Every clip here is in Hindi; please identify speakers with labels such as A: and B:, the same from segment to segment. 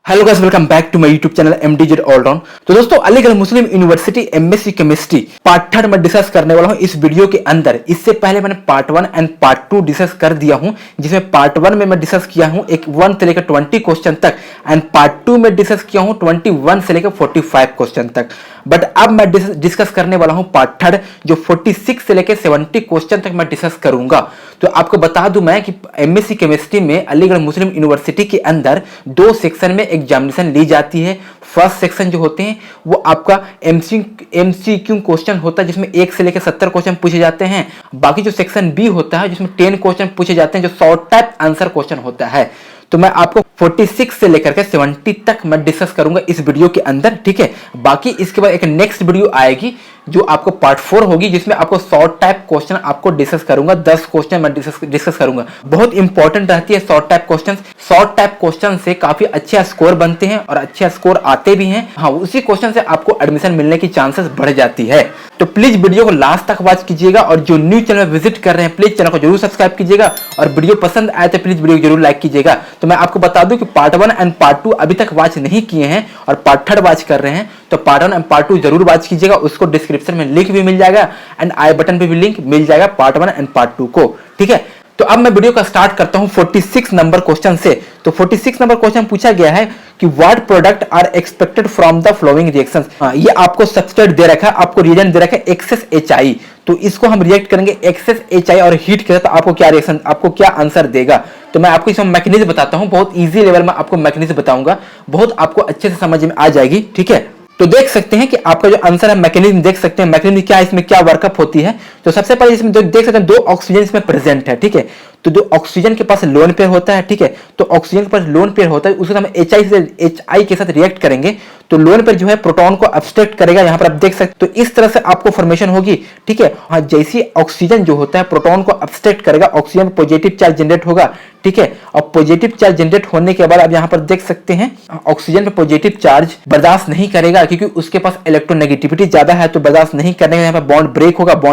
A: Hello guys, welcome back to my YouTube channel MDZ all round. तो दोस्तों, Aligarh Muslim University MSc chemistry part third में डिस्कस करने वाला हूं इस वीडियो के अंदर। इससे पहले मैंने पार्ट 1 एंड पार्ट 2 डिस्कस कर दिया हूं, जिसमें पार्ट 1 में मैं डिस्कस किया हूं 1 से लेकर 20 क्वेश्चन तक, एंड पार्ट 2 में डिस्कस किया हूं 21 से लेकर 45 क्वेश्चन तक। बट अब मैं डिस्कस करने वाला हूं पार्ट थर्ड, जो 46 से लेकर 70 क्वेश्चन तक मैं डिस्कस करूंगा। तो आपको बता दूं मैं कि एमएससी केमिस्ट्री में अलीगढ़ मुस्लिम यूनिवर्सिटी के अंदर 2 सेक्शन में एग्जामिनेशन ली जाती है। फर्स्ट सेक्शन जो होते हैं वो आपका एमसीक्यू क्वेश्चन होता है, जिसमें 1 से लेकर 70 क्वेश्चन पूछे जाते हैं। बाकी जो सेक्शन बी होता है, जिसमें 10 क्वेश्चन पूछे जाते हैं, जो शॉर्ट टाइप आंसर क्वेश्चन होता है। तो मैं आपको 46 से लेकर के 70 तक मैं डिस्कस करूंगा इस वीडियो के अंदर, ठीक है। बाकी इसके बाद एक नेक्स्ट वीडियो आएगी जो आपको पार्ट 4 होगी, जिसमें आपको शॉर्ट टाइप क्वेश्चन आपको डिस्कस करूंगा। 10 क्वेश्चन मैं डिस्कस करूंगा। बहुत इंपॉर्टेंट रहती है short type question. Short type question से काफी अच्छे स्कोर बनते हैं और अच्छे स्कोर आते भी हैं। हाँ, उसी क्वेश्चन से आपको एडमिशन मिलने की चांसेस बढ़ जाती है। तो प्लीज वीडियो को लास्ट तक वॉच कीजिएगा, और जो न्यू चैनल विजिट कर रहे हैं प्लीज चैनल को जरूर सब्सक्राइब कीजिएगा, और वीडियो पसंद आए तो प्लीज वीडियो जरूर लाइक कीजिएगा। तो मैं आपको बता दूं कि पार्ट 1 एंड पार्ट 2 अभी तक वॉच नहीं किए हैं और पार्ट थर्ड वॉच कर रहे हैं, तो पार्ट 1 एंड पार्ट 2 जरूर वॉच कीजिएगा। उसको डिस्क्रिप्शन में लिंक भी मिल जाएगा एंड आई बटन पे भी लिंक मिल जाएगा पार्ट 1 एंड पार्ट 2 को, ठीक है। तो अब मैं वीडियो का स्टार्ट करता हूं 46 नंबर क्वेश्चन से। तो 46 नंबर क्वेश्चन पूछा गया है कि what product are expected from the following reactions. ये आपको सब्सट्रेट दे रखा है, आपको रिएजेंट दे रखा है एक्सेस एचआई। तो इसको हम रिएक्ट करेंगे एक्सेस एचआई और हीट के साथ, आपको क्या रिएक्शन, आपको क्या आंसर देगा। तो मैं आपको इसमें मैकेनिज्म बताता हूं, बहुत इजी लेवल में आपको मैकेनिज्म बताऊंगा, बहुत आपको अच्छे से समझ में आ जाएगी, ठीक है। तो देख सकते हैं कि आपका जो आंसर है मैकेनिज्म देख सकते हैं, मैकेनिज्म क्या है, इसमें क्या वर्कअप होती है। तो सबसे पहले इसमें देख सकते हैं 2 ऑक्सीजन इसमें प्रेजेंट है, ठीक है। तो 2 ऑक्सीजन के पास लोन पेयर होता है, ठीक है। तो ऑक्सीजन के पास लोन पेयर होता है, उसको हम एचआई के साथ रिएक्ट करेंगे तो लोन पेयर जो है प्रोटॉन को अब्स्ट्रैक्ट करेगा। यहां पर आप देख सकते, तो इस तरह से आपको फॉर्मेशन होगी, ठीक है। हाँ, जैसी ऑक्सीजन जो होता है प्रोटॉन को अब्स्ट्रैक्ट करेगा, ऑक्सीजन पॉजिटिव चार्ज जनरेट होगा, ठीक है। और पॉजिटिव चार्ज जनरेट होने के बाद आप यहां पर देख सकते हैं ऑक्सीजन पे पॉजिटिव चार्ज बर्दाश्त नहीं करेगा, क्योंकि उसके पास इलेक्ट्रोनेगेटिविटी ज्यादा है, तो बर्दाश्त नहीं करने का यहां पर बॉन्ड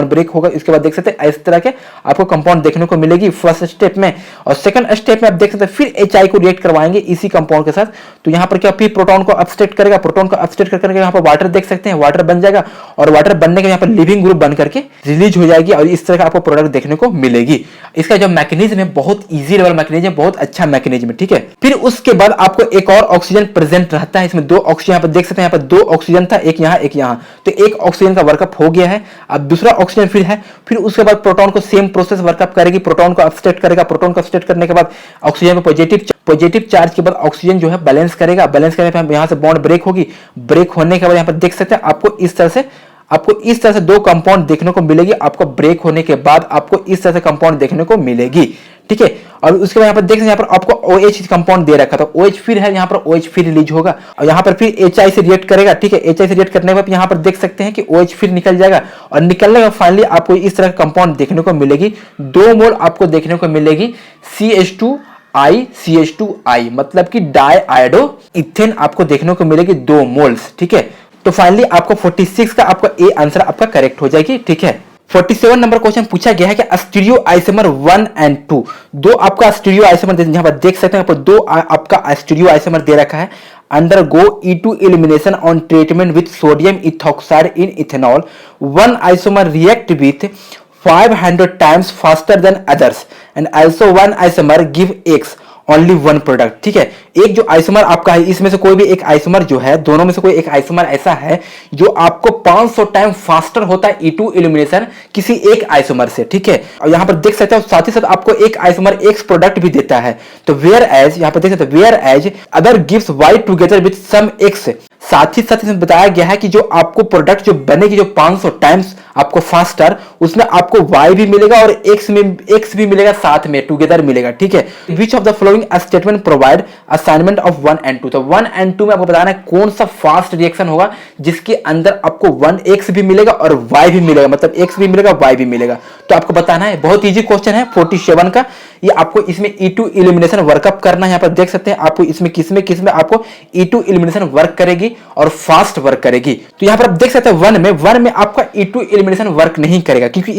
A: ब्रेक होगा। इसके बाद देख सकते हैं इस तरह के आपको कंपाउंड देखने को मिलेगी फर्स्ट स्टेप में। और सेकंड स्टेप में आप देख सकते हैं फिर एचआई को रिएक्ट करवाएंगे इसी कंपाउंड के साथ। तो यहां पर क्या, फिर प्रोटॉन को अब्स्ट्रैक्ट करेगा, प्रोटॉन को अब्स्ट्रैक्ट करके यहां पर वाटर देख सकते हैं, वाटर बन जाएगा, और वाटर बनने के यहां पर लिविंग ग्रुप बन करके रिलीज हो जाएगी, और इस तरह का आपको प्रोडक्ट देखने को मिलेगी। इसका जो मैकेनिज्म है बहुत इजी लेवल मैकेनिज्म, बहुत अच्छा मैकेनिज्म है, ठीक है। फिर उसके बाद आपको एक और ऑक्सीजन प्रेजेंट रहता है, इसमें 2 ऑक्सीजन यहां पर देख सकते हैं, यहां पर 2 ऑक्सीजन था, एक यहां एक यहां। तो एक ऑक्सीजन का वर्कअप हो गया है, अब दूसरा ऑक्सीजन फिर है। फिर उसके बाद प्रोटॉन को सेम प्रोसेस वर्कअप करेगी, प्रोटॉन को अब्स्ट्रैक्ट करेगा, प्रोटॉन को अब्स्ट्रैक्ट करने के बाद ऑक्सीजन में पॉजिटिव चार्ज के बाद ऑक्सीजन जो है बैलेंस करेगा, बैलेंस करने पे यहां से बॉन्ड ब्रेक होगी, ब्रेक होने के बाद यहां पर देख सकते हैं आपको इस तरह से 2 कंपाउंड देखने को मिलेगी। आपको ब्रेक होने के बाद आपको इस तरह से कंपाउंड देखने को मिलेगी, ठीक है। और उसके बाद यहां पर देख सकते हैं, यहां पर आपको OH कंपाउंड दे रखा था, OH फिर है, यहां पर OH फिर रिलीज होगा, और यहां पर फिर HI से रिएक्ट करेगा, ठीक है। HI से रिएक्ट करने के बाद यहां पर देख सकते हैं कि OH फिर निकल जाएगा, और निकलने के बाद फाइनली आपको इस तरह का कंपाउंड देखने को मिलेगी। 2 मोल आपको देखने को मिलेगी CH2I, मतलब कि डाइआयोडो इथेन आपको देखने को मिलेगी 2 मोल्स, ठीक है। तो फाइनली आपको 46 का आपका ए आंसर आपका करेक्ट हो जाएगी, ठीक है। 47 नंबर क्वेश्चन पूछा गया है कि स्टीरियो आइसोमर 1 एंड 2, 2 आपका स्टीरियो आइसोमर यहां पर देख सकते हैं, यहाँ पर 2 आपका स्टीरियो आइसोमर दे रखा है। undergo E2 elimination on treatment with sodium ethoxide in ethanol, one isomer react with 500 times faster than others, and also one isomer give X only 1 product, ठीक है। एक जो आइसोमर आपका है, इसमें से कोई भी एक आइसोमर जो है, दोनों में से कोई एक आइसोमर ऐसा है जो आपको 500 टाइम फास्टर होता है E2 एलिमिनेशन किसी एक आइसोमर से, ठीक है। और यहां पर देख सकते हो साथ ही साथ आपको एक आइसोमर X प्रोडक्ट भी देता है। तो वेयर एज यहां पर देख सकते हो, whereas other gives Y together with some X, साथ ही इसमें बताया गया है कि जो आपको प्रोडक्ट जो बनेगी जो 500 टाइम्स आपको फास्टर, उसमें आपको Y भी मिलेगा और X भी मिलेगा, साथ में टुगेदर मिलेगा, ठीक है। Which of the following statement provide assignment of 1 and 2। तो 1 एंड 2 में आपको बताना है कौन सा फास्ट रिएक्शन होगा जिसके अंदर आपको 1X भी मिलेगा और Y भी मिलेगा, मतलब X भी मिलेगा Y भी मिलेगा। तो आपको बताना है, बहुत इजी क्वेश्चन है 47 का। ये आपको इसमें E2 एलिमिनेशन वर्कअप करना है। यहाँ पर देख सकते हैं आपको इसमें किसमें आपको E2 एलिमिनेशन वर्क करेगी और फास्ट वर्क करेगी। तो यहाँ पर आप देख सकते हैं 1 में आपका E2 एलिमिनेशन वर्क नहीं करेगा, क्योंकि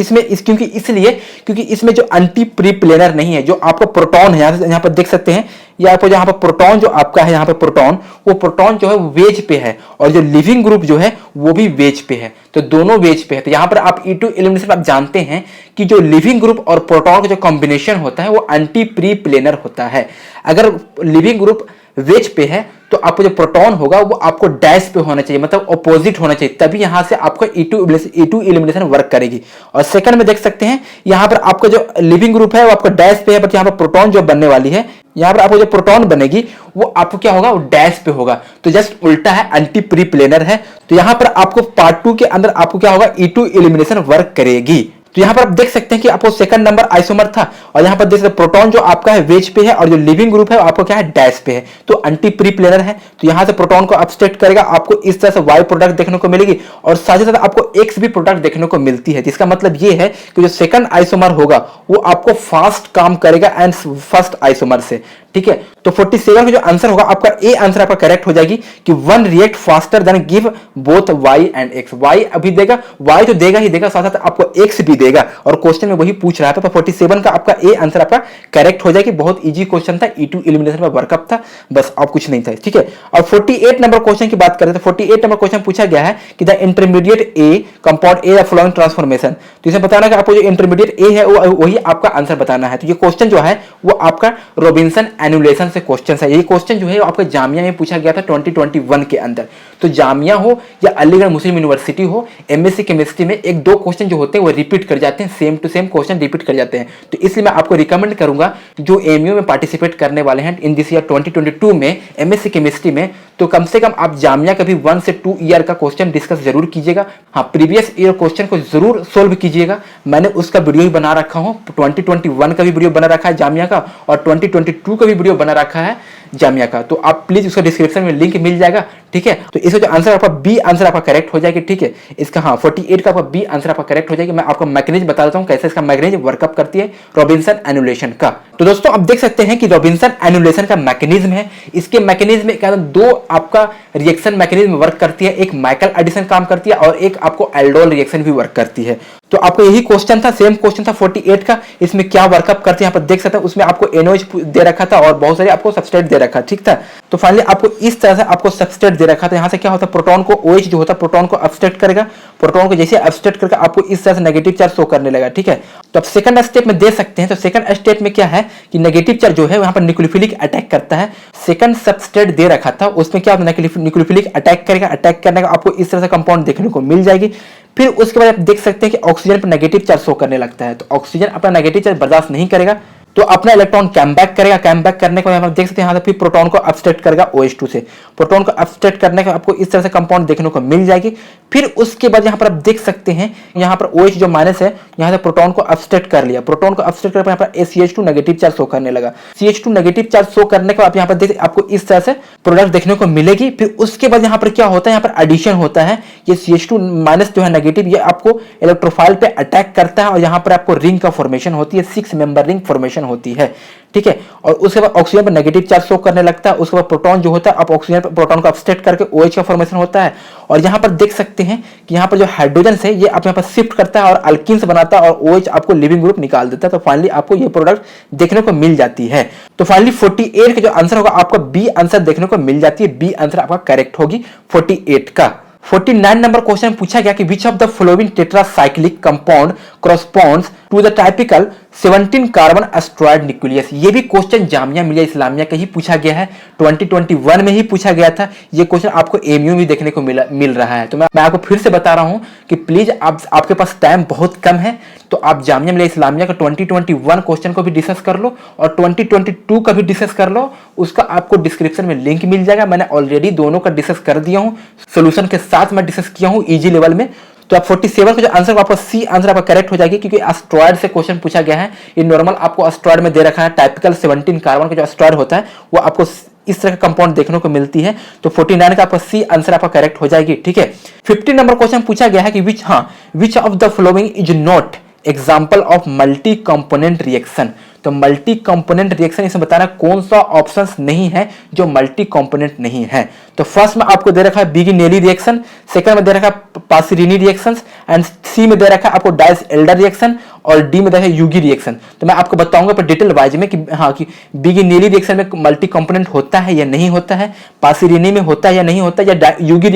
A: इसमें जो एंटी प्री प्लेनर नहीं है, जो आपका प्रोटॉन है, यहाँ पर देख सकते हैं या आपको यहाँ पर प्रोटॉन जो आपका है, यहाँ पे प्रोटॉन, वो प्रोटॉन जो है वेज पे है और जो लिविंग ग्रुप जो है वो भी वेज पे है, तो दोनों वेज पे है। तो यहाँ पर आप E2 एलिमिनेशन आप जानते हैं कि जो लिविंग ग्रुप और प्रोटॉन का जो कॉम्बिनेशन होता है वो एंटी प्री प्लेनर होता है। अगर लिविंग ग्रुप वेज पे है तो आपको जो प्रोटॉन होगा वो आपको डैश पे होना चाहिए, मतलब ऑपोजिट होना चाहिए, तभी यहां से आपको E2 एलिमिनेशन वर्क करेगी। और सेकंड में देख सकते हैं यहां पर आपका जो लिविंग ग्रुप है वो आपको डैश पे है, बट यहां पर प्रोटॉन जो बनने वाली है, यहां पर आपको जो प्रोटॉन बनेगी वो आपको क्या होगा, वो डैश पे होगा, तो जस्ट उल्टा है, एंटी प्री प्लेनर है। तो यहां पर आपको पार्ट 2 के अंदर आपको क्या होगा, E2 एलिमिनेशन वर्क करेगी। तो यहां पर आप देख सकते हैं कि आपको सेकंड नंबर आइसोमर था और यहां पर देख सकते हैं प्रोटॉन जो आपका है वेज पे है और जो लिविंग ग्रुप है आपको क्या है, डैश पे है, तो एंटी प्री प्लेनर है। तो यहां से प्रोटॉन को अपस्टेट करेगा, आपको इस तरह से वाई प्रोडक्ट देखने को मिलेगी और साथ ही साथ आपको एक्स भी प्रोडक्ट देखने को मिलती है। जिसका मतलब ये है कि जो सेकंड आइसोमर होगा वो आपको फास्ट काम करेगा एंड फर्स्ट आइसोमर से, ठीक है। तो 47 का जो आंसर होगा आपका ए आंसर आपका करेक्ट हो जाएगी कि one react faster than give both Y and X. Y अभी देगा, वाई तो देगा ही देगा, साथ साथ आपको एक्स भी देगा और क्वेश्चन में वही पूछ रहा था। तो 47 का आपका ए आंसर आपका करेक्ट हो जाएगी। बहुत इजी क्वेश्चन था, E2 एलिमिनेशन में वर्कअप था, बस और कुछ नहीं था, ठीक है। और 48 नंबर क्वेश्चन की बात करें तो 48 नंबर क्वेश्चन पूछा गया है कि the intermediate A compound A following transformation. तो इसे बताना कि आपको जो इंटरमीडिएट ए है वही आपका आंसर बताना है। तो ये क्वेश्चन जो है वो आपका रॉबिन्सन एनुलेशन से क्वेश्चन है। ये क्वेश्चन जो है आपका जामिया में पूछा गया था 2021 के अंदर। तो जामिया हो या अलीगढ़ मुस्लिम यूनिवर्सिटी हो, एमएससी केमिस्ट्री में एक दो क्वेश्चन जो होते हैं वो रिपीट कर जाते हैं, same to same question repeat कर जाते हैं। तो इसलिए मैं आपको रिकमेंड करूंगा जो एमयू में पार्टिसिपेट करने वाले हैं इन दिस ईयर 2022 में एमएससी केमिस्ट्री में, तो कम से कम आप जामिया का भी 1 से 2 ईयर का क्वेश्चन डिस्कस जरूर कीजिएगा। हाँ, प्रीवियस ईयर क्वेश्चन को जरूर सोल्व कीजिएगा। मैंने उसका वीडियो ही बना रखा हूँ, 2021 का भी वीडियो बना रखा है जामिया का और 2022 का भी वीडियो बना रखा है जामिया का, तो आप प्लीज उसका डिस्क्रिप्शन में लिंक मिल जाएगा, ठीक है। तो इसका जो आंसर आपका बी आंसर आपका करेक्ट हो जाएगी, ठीक है। इसका हाँ 48 का आपका बी आंसर आपका करेक्ट हो जाएगी। मैं आपको मैकेनिज्म बता देता हूँ कैसे इसका मैकेनिज्म वर्कअप करती है रॉबिन्सन एनुलेशन का। तो दोस्तों आप देख सकते हैं कि रॉबिन्सन एनुलेशन का मैकेनिज्म है। इसके मैकेनिज्म में क्या दो आपका रिएक्शन मैकेनिज्म वर्क करती है, एक माइकल एडिशन काम करती है और एक आपको एल्डोल रिएक्शन भी वर्क करती है। तो आपको यही क्वेश्चन था, सेम क्वेश्चन था 48 का, इसमें क्या वर्कअप करते हैं यहाँ पर देख सकते हैं। उसमें आपको एनओएच दे रखा था और बहुत सारे आपको सबस्ट्रेट दे रखा, ठीक था। तो फाइनली आपको इस तरह से आपको सबस्ट्रेट दे रखा था। यहाँ से क्या होता है, प्रोटॉन को OH जो होता है प्रोटॉन को अपस्टेट करेगा, प्रोटॉन को जैसे अपस्टेट करके आपको इस तरह से नेगेटिव चार्ज शो करने लगा, ठीक है। तो अब सेकंड स्टेप में दे सकते हैं। तो सेकंड स्टेप में क्या है कि नेगेटिव चार्ज जो है वहां पर न्यूक्लियोफिलिक अटैक करता है। सेकंड सबस्ट्रेट दे रखा था उसमें क्या होता है, न्यूक्लियोफिलिक अटैक करेगा, अटैक करने का आपको इस तरह से कंपाउंड देखने को मिल जाएगी। फिर उसके बाद आप देख सकते हैं कि ऑक्सीजन पर नेगेटिव चार्ज शो करने लगता है। तो ऑक्सीजन अपना नेगेटिव चार्ज बर्दाश्त नहीं करेगा तो अपना इलेक्ट्रॉन कैम बैक करेगा। कैम बैक करने के बाद आप देख सकते हैं यहाँ से फिर प्रोटॉन को अपस्टेट करेगा OH2 से। प्रोटॉन को अपस्टेट करने का आपको इस तरह से कंपाउंड देखने को मिल जाएगी। फिर उसके बाद यहाँ पर आप देख सकते हैं यहाँ पर OH जो माइनस है यहाँ से प्रोटॉन को अपस्टेट कर लिया। प्रोटॉन को अपस्टेट करने पर यहाँ पर CH2 नेगेटिव चार्ज शो करने लगा। CH2 नेगेटिव चार्ज शो करने के बाद यहाँ पर देख आपको इस तरह से प्रोडक्ट देखने को मिलेगी। फिर उसके बाद यहाँ पर क्या होता है, यहाँ पर एडिशन होता है। ये CH2 माइनस जो है नेगेटिव ये आपको इलेक्ट्रोफाइल पे अटैक करता है और यहाँ पर आपको रिंग का फॉर्मेशन होती है, 6 मेंबर रिंग फॉर्मेशन होती है, ठीक है। और उसके बाद ऑक्सीजन पर नेगेटिव चार्ज शो करने लगता है। उसके बाद प्रोटॉन जो होता है आप ऑक्सीजन पर प्रोटॉन को अपस्टेट करके OH का फॉर्मेशन होता है। और यहाँ पर देख सकते हैं कि यहाँ पर जो हाइड्रोजन है ये आप यहाँ पर शिफ्ट करता है और अल्कीन्स बनाता है और OH आपको लिविंग ग्रुप निकाल देता है। तो फाइनली आपको ये प्रोडक्ट देखने को मिल जाती है। तो फाइनली 48 का जो आंसर होगा आपको बी आंसर देखने को मिल जाती है। बी आंसर आपका करेक्ट होगी 48 का। 49 नंबर क्वेश्चन पूछा गया कि which of the following tetracyclic compound corresponds to the typical 17 carbon steroid nucleus. ये भी क्वेश्चन जामिया मिलिया इस्लामिया का ही पूछा गया है, 2021 में ही पूछा गया था। ये क्वेश्चन आपको एमयू में देखने को मिल रहा है। तो मैं आपको फिर से बता रहा हूं कि प्लीज आपके पास टाइम बहुत कम है, तो आप जामिया मिलिया इस्लामिया का 2021 क्वेश्चन को भी डिस्कस कर लो और 2022 का भी डिस्कस कर लो। उसका आपको डिस्क्रिप्शन में लिंक मिल जाएगा। मैंने ऑलरेडी दोनों का डिस्कस कर दिया हूं, सोल्यूशन के साथ मैं डिस्कस किया हूं इजी लेवल में। तो आप 47 का जो आंसर आपका सी आंसर आपका करेक्ट हो जाएगी क्योंकि एस्ट्रॉयड से क्वेश्चन पूछा गया है। ये नॉर्मल आपको एस्ट्रॉयड में दे रखा है, टाइपिकल 17 कार्बन का जो एस्ट्रॉयड होता है वो आपको इस तरह का कंपाउंड देखने को मिलती है। तो 49 का आपका सी आंसर आपका करेक्ट हो जाएगी, ठीक है। 50 नंबर क्वेश्चन पूछा गया है कि which of the following is not example of multi component reaction. तो मल्टी कंपोनेंट रिएक्शन इसमें बताना कौन सा ऑप्शन नहीं है जो मल्टी कंपोनेंट नहीं है। तो फर्स्ट में आपको दे रखा है बिगिनेली रिएक्शन, सेकंड में दे रखा है पासिरिनी रिएक्शन, एंड सी में दे रखा है आपको डाइस एल्डर रिएक्शन, और डी में दे रखा है यूगी रिएक्शन। तो मैं आपको बताऊंगा पर डिटेल वाइज में कि हाँ कि बिगिनेली रिएक्शन में मल्टी कंपोनेंट होता है या नहीं होता है, पासिरिनी में होता है या नहीं होता है, या यूगी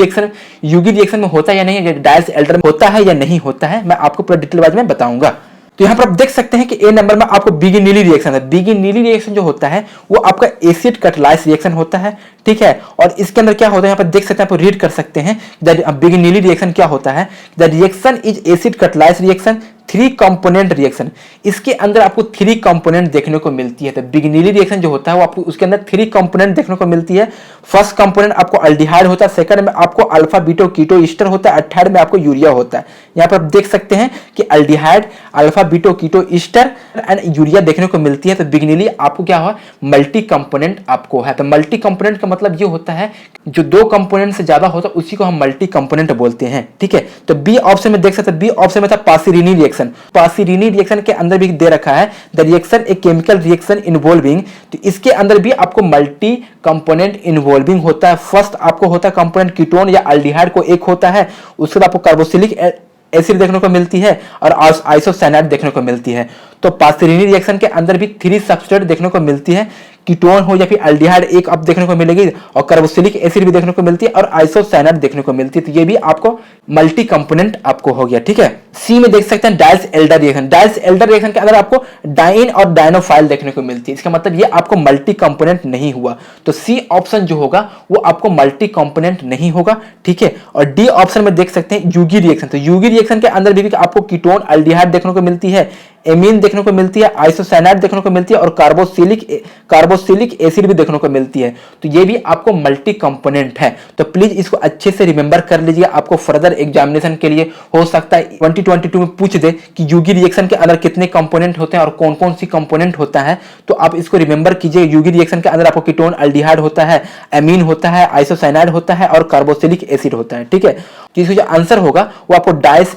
A: रिएक्शन में होता है या नहीं, या डाइस एल्डर में होता है या नहीं होता है, मैं आपको पूरा डिटेल वाइज में बताऊंगा। तो यहां पर आप देख सकते हैं कि ए नंबर में आपको बिगिनेली रिएक्शन है। बिगिनेली रिएक्शन जो होता है वो आपका एसिड कटलाइज रिएक्शन होता है, ठीक है। और इसके अंदर क्या होता है, यहां पर देख सकते हैं, आप रीड कर सकते हैं दैट बिगिनेली रिएक्शन क्या होता है। The reaction is acid catalysed reaction, 3 component reaction. इसके अंदर आपको 3 कंपोनेंट देखने को मिलती है। तो बिगिनेली रिएक्शन जो होता है वो आपको उसके अंदर 3 कंपोनेंट देखने को मिलती है। फर्स्ट कंपोनेंट आपको अल्डिहाइड होता है, सेकंड में आपको अल्फा बीटा कीटो ईस्टर होता है, और थर्ड में आपको यूरिया होता है। यहाँ पर आप देख सकते हैं कि aldehyde, alpha beta keto ester and urea देखने को मिलती है। तो बिगिनेली आपको क्या हुआ, मल्टी कंपोनेंट आपको है। तो मल्टी कंपोनेंट का मतलब ये होता है जो 2 कंपोनेंट से ज्यादा होता है उसी को हम मल्टी कंपोनेंट बोलते हैं, ठीक है। तो बी ऑप्शन में देख सकते हैं, बी ऑप्शन में था पासिरिनी रिएक्शन। पासिरिनी रिएक्शन के अंदर भी दे रखा है the reaction a chemical reaction involving, तो इसके अंदर भी आपको मल्टी कंपोनेंट इन्वॉल्विंग होता है। फर्स्ट आपको होता है कंपोनेंट कीटोन या अल्डिहाइड को एक होता है, उसके बाद आपको कार्बोक्सिलिक एसिड देखने को मिलती है और आइसोसाइनाइड देखने को मिलती है। तो पासिरिनी रिएक्शन के अंदर भी 3 सबस्ट्रेट देखने को मिलती है, कीटोन हो या फिर अल्डिहाइड एक आप देखने को मिलेगी, और कार्बोक्सिलिक एसिड भी देखने को मिलती है, और आइसोसाइनाइड देखने को मिलती है। तो ये भी आपको मल्टी कंपोनेंट आपको हो गया, ठीक है। सी में देख सकते हैं dice Elder reaction. Dice Elder reaction के अंदर आपको डाइन और डायनोफाइल देखने को मिलती है। इसका मतलब ये आपको मल्टी कंपोनेंट नहीं हुआ। तो सी ऑप्शन जो होगा वो आपको मल्टी कंपोनेंट नहीं होगा, ठीक है। और डी ऑप्शन में देख सकते हैं यूगी रिएक्शन। तो यूगी रिएक्शन के अंदर भी आपको कीटोन अल्डिहाइड देखने को मिलती है, एमीन देखने को मिलती है, आइसोसाइनाइड देखने को मिलती है, और कार्बोक्सिलिक एसिड भी देखने को मिलती है। तो ये भी आपको मल्टी कंपोनेंट है। तो प्लीज इसको अच्छे से रिमेंबर कर लीजिए, आपको फर्दर एग्जामिनेशन के लिए हो सकता है 2022 में पूछ दे कि यूगी रिएक्शन के अंदर कितने कंपोनेंट होते हैं और कौन कौन सी कंपोनेंट होता है। तो आप इसको रिमेंबर कीजिए, यूगी रिएक्शन के अंदर आपको कीटोन अल्डिहाइड होता है, एमीन होता है, आइसोसाइनाइड होता है, और कार्बोक्सिलिक एसिड होता है, ठीक है। तो इसका जो आंसर होगा वो आपको डाइस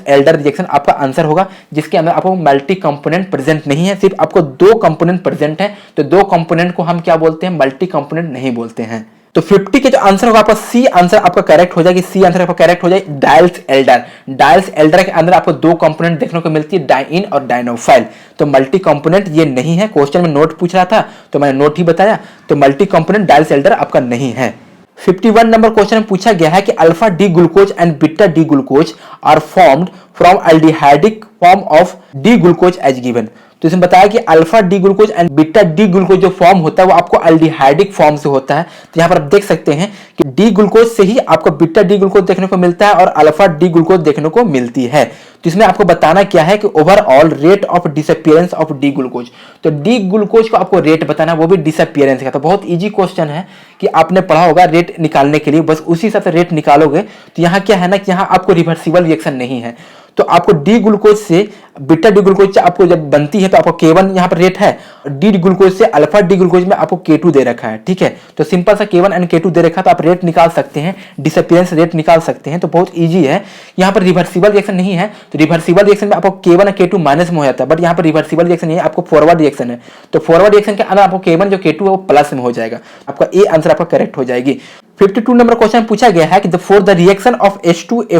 A: एल्डर रिएक्शन आपका आंसर होगा, जिसके अंदर आपको मल्टी कंपोनेंट प्रेजेंट नहीं है, सिर्फ आपको 2 कंपोनेंट प्रेजेंट है। तो 2 कंपोनेंट को हम क्या बोलते हैं, मल्टी कंपोनेंट नहीं बोलते हैं। तो 50 के जो आंसर होगा आपका सी आंसर आपका करेक्ट हो जाएगी, सी आंसर आपका करेक्ट हो जाएगी। डाइस एल्डर, डाइस एल्डर के अंदर आपको 2 कंपोनेंट देखने को मिलती है, डाइन और डायनोफाइल। तो मल्टी कंपोनेंट ये नहीं है। क्वेश्चन में नोट पूछ रहा था तो मैंने नोट ही बताया। तो मल्टी कंपोनेंट डाइस एल्डर आपका नहीं है। 51 नंबर क्वेश्चन में पूछा गया है कि alpha D glucose and beta D glucose are formed from aldehydic form of D glucose as given. तो इसमें बताया कि alpha D glucose and beta D glucose जो फॉर्म होता है वो आपको अल्डिहाइडिक फॉर्म से होता है। तो यहाँ पर आप देख सकते हैं कि डी ग्लूकोज से ही आपको बीटा डी ग्लूकोज देखने को मिलता है और अल्फा डी ग्लूकोज देखने को मिलती है। तो इसमें आपको बताना क्या है कि overall rate of disappearance of D glucose. तो डी ग्लूकोज को आपको रेट बताना, वो भी डिसअपियरेंस का। तो बहुत इजी क्वेश्चन है कि आपने पढ़ा होगा रेट निकालने के लिए, बस उसी हिसाब से रेट निकालोगे। तो यहाँ क्या है ना कि यहाँ आपको रिवर्सिबल रिएक्शन नहीं है। तो आपको डी ग्लूकोज से बीटा डी ग्लूकोज से आपको जब बनती है तो आपको K1 यहाँ पर रेट है, डी ग्लूकोज से अल्फा डी ग्लूकोज में आपको K2 दे रखा है, ठीक है। तो सिंपल सा K1 एंड K2 दे रखा है, तो आप रेट निकाल सकते हैं, डिसअपियरेंस रेट निकाल सकते हैं। तो बहुत इजी है। यहाँ पर रिवर्सिबल रिएक्शन नहीं है। तो रिवर्सिबल रिएक्शन में आपको K1 और K2 माइनस में हो जाता है, बट यहाँ पर रिवर्सिबल रिएक्शन नहीं है, आपको फॉरवर्ड रिएक्शन है। तो फॉरवर्ड रिएक्शन के अंदर आपको K1 जो K2 है वो प्लस में हो जाएगा। आपका ए आंसर आपका करेक्ट हो जाएगी। 52 नंबर क्वेश्चन पूछा गया है कि for the reaction of H2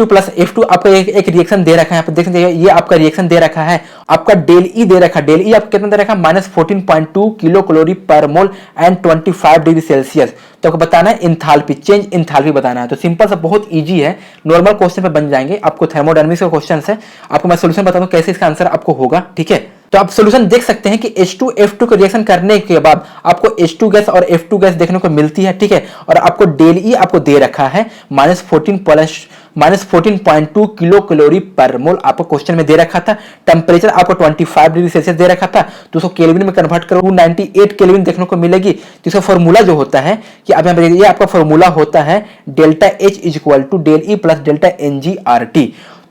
A: plus F2 आपको एक रिएक्शन दे रखा है। आप देख सकते हैं ये आपका रिएक्शन दे रखा है, आपका डेल ई दे रखा है। डेल ई आपको कितना दे रखा है, -14.2 किलो कैलोरी पर मोल एंड 25 डिग्री सेल्सियस। तो आपको बताना है इंथाल्पी, चेंज इंथाल्पी बताना है। तो सिंपल सा बहुत इजी है, नॉर्मल क्वेश्चन पे बन जाएंगे। आपको थर्मोडायनामिक्स का क्वेश्चन है, आपको मैं सोल्यूशन बता दूं कैसे इसका आंसर आपको होगा, ठीक है। तो आप सोल्यूशन देख सकते हैं कि H2F2 को रिएक्शन करने के बाद आपको H2 गैस और F2 गैस देखने को मिलती है, ठीक है। और आपको डेल ई आपको दे रखा है -14.2 किलो कैलोरी पर मोल आपको क्वेश्चन में दे रखा था। टेम्परेचर आपको 25 डिग्री सेल्सियस दे रखा था। तो उसको केल्विन में कन्वर्ट करो 298 केल्विन देखने को मिलेगी। तो इसका फॉर्मूला जो होता है कि आप यहाँ पर ये आपका फॉर्मूला होता है delta H is equal to del E plus delta NgRT।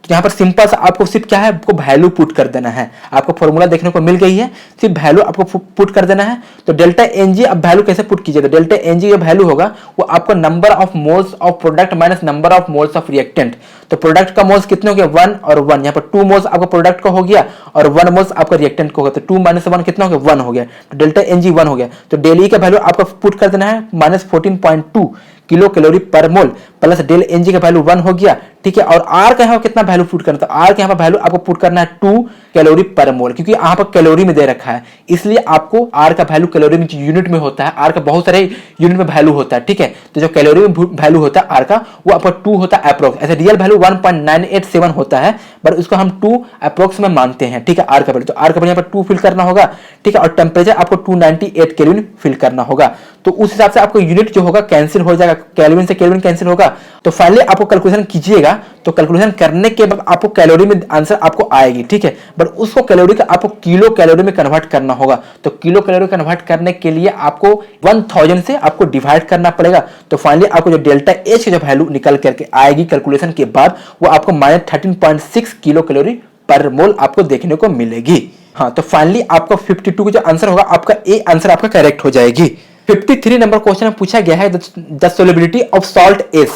A: तो यहाँ पर सिंपल सा आपको सिर्फ क्या है, आपको वैल्यू पुट कर देना है। आपको फॉर्मूला देखने को मिल गई है, सिर्फ वैल्यू आपको पुट कर देना है। तो डेल्टा एनजी अब वैल्यू कैसे पुट कीजिएगा, डेल्टा एनजी जो वैल्यू होगा वो आपको number of moles of product minus number of moles of reactant. तो प्रोडक्ट का मोल्स कितने हो गए, 1 और 1, यहाँ पर 2 मोल्स आपको प्रोडक्ट का हो गया और 1 मोल्स आपका रिएक्टेंट का होगा। तो 2 - 1 कितना हो गया, 1 हो गया। तो डेल्टा एनजी 1 हो गया। तो डेल ई का वैल्यू आपको पुट कर देना है -14.2 किलो कैलोरी पर मोल प्लस डेल एनजी का वैल्यू 1 हो गया, ठीक है। और आर का यहाँ कितना वैल्यू पुट करना, तो आर के यहाँ पर वैल्यू आपको पुट करना है 2 कैलोरी पर मोल, क्योंकि यहाँ पर कैलोरी में दे रखा है, इसलिए आपको आर का वैल्यू कैलोरी में यूनिट में होता है। आर का बहुत सारे यूनिट में वैल्यू होता है, ठीक है। तो जो कैलोरी में वैल्यू होता है आर का, वो आपका 2 होता है अप्रोक्स। ऐसे रियल वैल्यू 1.987 होता है, बट उसको हम 2 अप्रोक्स में मानते हैं, ठीक है। आर का वैल्यू, तो आर का वैल्यू यहाँ पर 2 फिल करना होगा, ठीक है। और टेम्परेचर आपको 298 केल्विन फिल करना होगा। तो उस हिसाब से आपको यूनिट जो होगा कैंसिल हो जाएगा, केल्विन से केल्विन कैंसिल होगा। तो फाइनली आपको कैलकुलेशन कीजिएगा, तो कैलकुलेशन करने के बाद आपको कैलोरी में आंसर आपको आएगी, ठीक है। बट उसको कैलोरी का आपको किलो कैलोरी में कन्वर्ट करना होगा। तो किलो कैलोरी कन्वर्ट करने के लिए आपको 1000 से आपको डिवाइड करना पड़ेगा। तो फाइनली आपको जो डेल्टा एच की जो वैल्यू निकल करके आएगी कैलकुलेशन के बाद, वो आपको -13.6 किलो कैलोरी पर मोल आपको देखने को मिलेगी। हाँ, तो फाइनली आपका 52 का जो आंसर होगा, आपका ए आंसर आपका करेक्ट हो जाएगी। 53 नंबर क्वेश्चन में पूछा गया है the solubility of salt is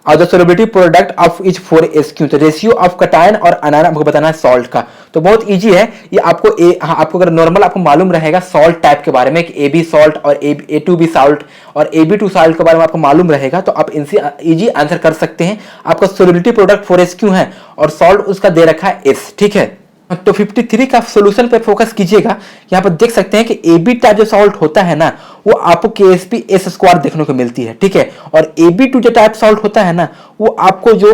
A: और the solubility product of each 4SQ। तो रेशियो ऑफ कटायन और अनायन आपको बताना है सॉल्ट का। तो बहुत इजी है ये, आपको अगर नॉर्मल आपको मालूम रहेगा सॉल्ट टाइप के बारे में, कि AB सॉल्ट और A2B सॉल्ट और AB2 सॉल्ट के बारे में आपको मालूम रहेगा, तो आप इनसे इजी आंसर कर सकते हैं। आपका सोलिबिलिटी प्रोडक्ट 4SQ है और सॉल्ट उसका दे रखा है S, ठीक है। तो 53 का सॉल्यूशन पे फोकस कीजिएगा। यहाँ पर देख सकते हैं कि AB टाइप जो सॉल्ट होता है ना, वो आपको KSP(S² देखने को मिलती है, ठीक है। और AB2 जो टाइप सॉल्ट होता है ना, वो आपको जो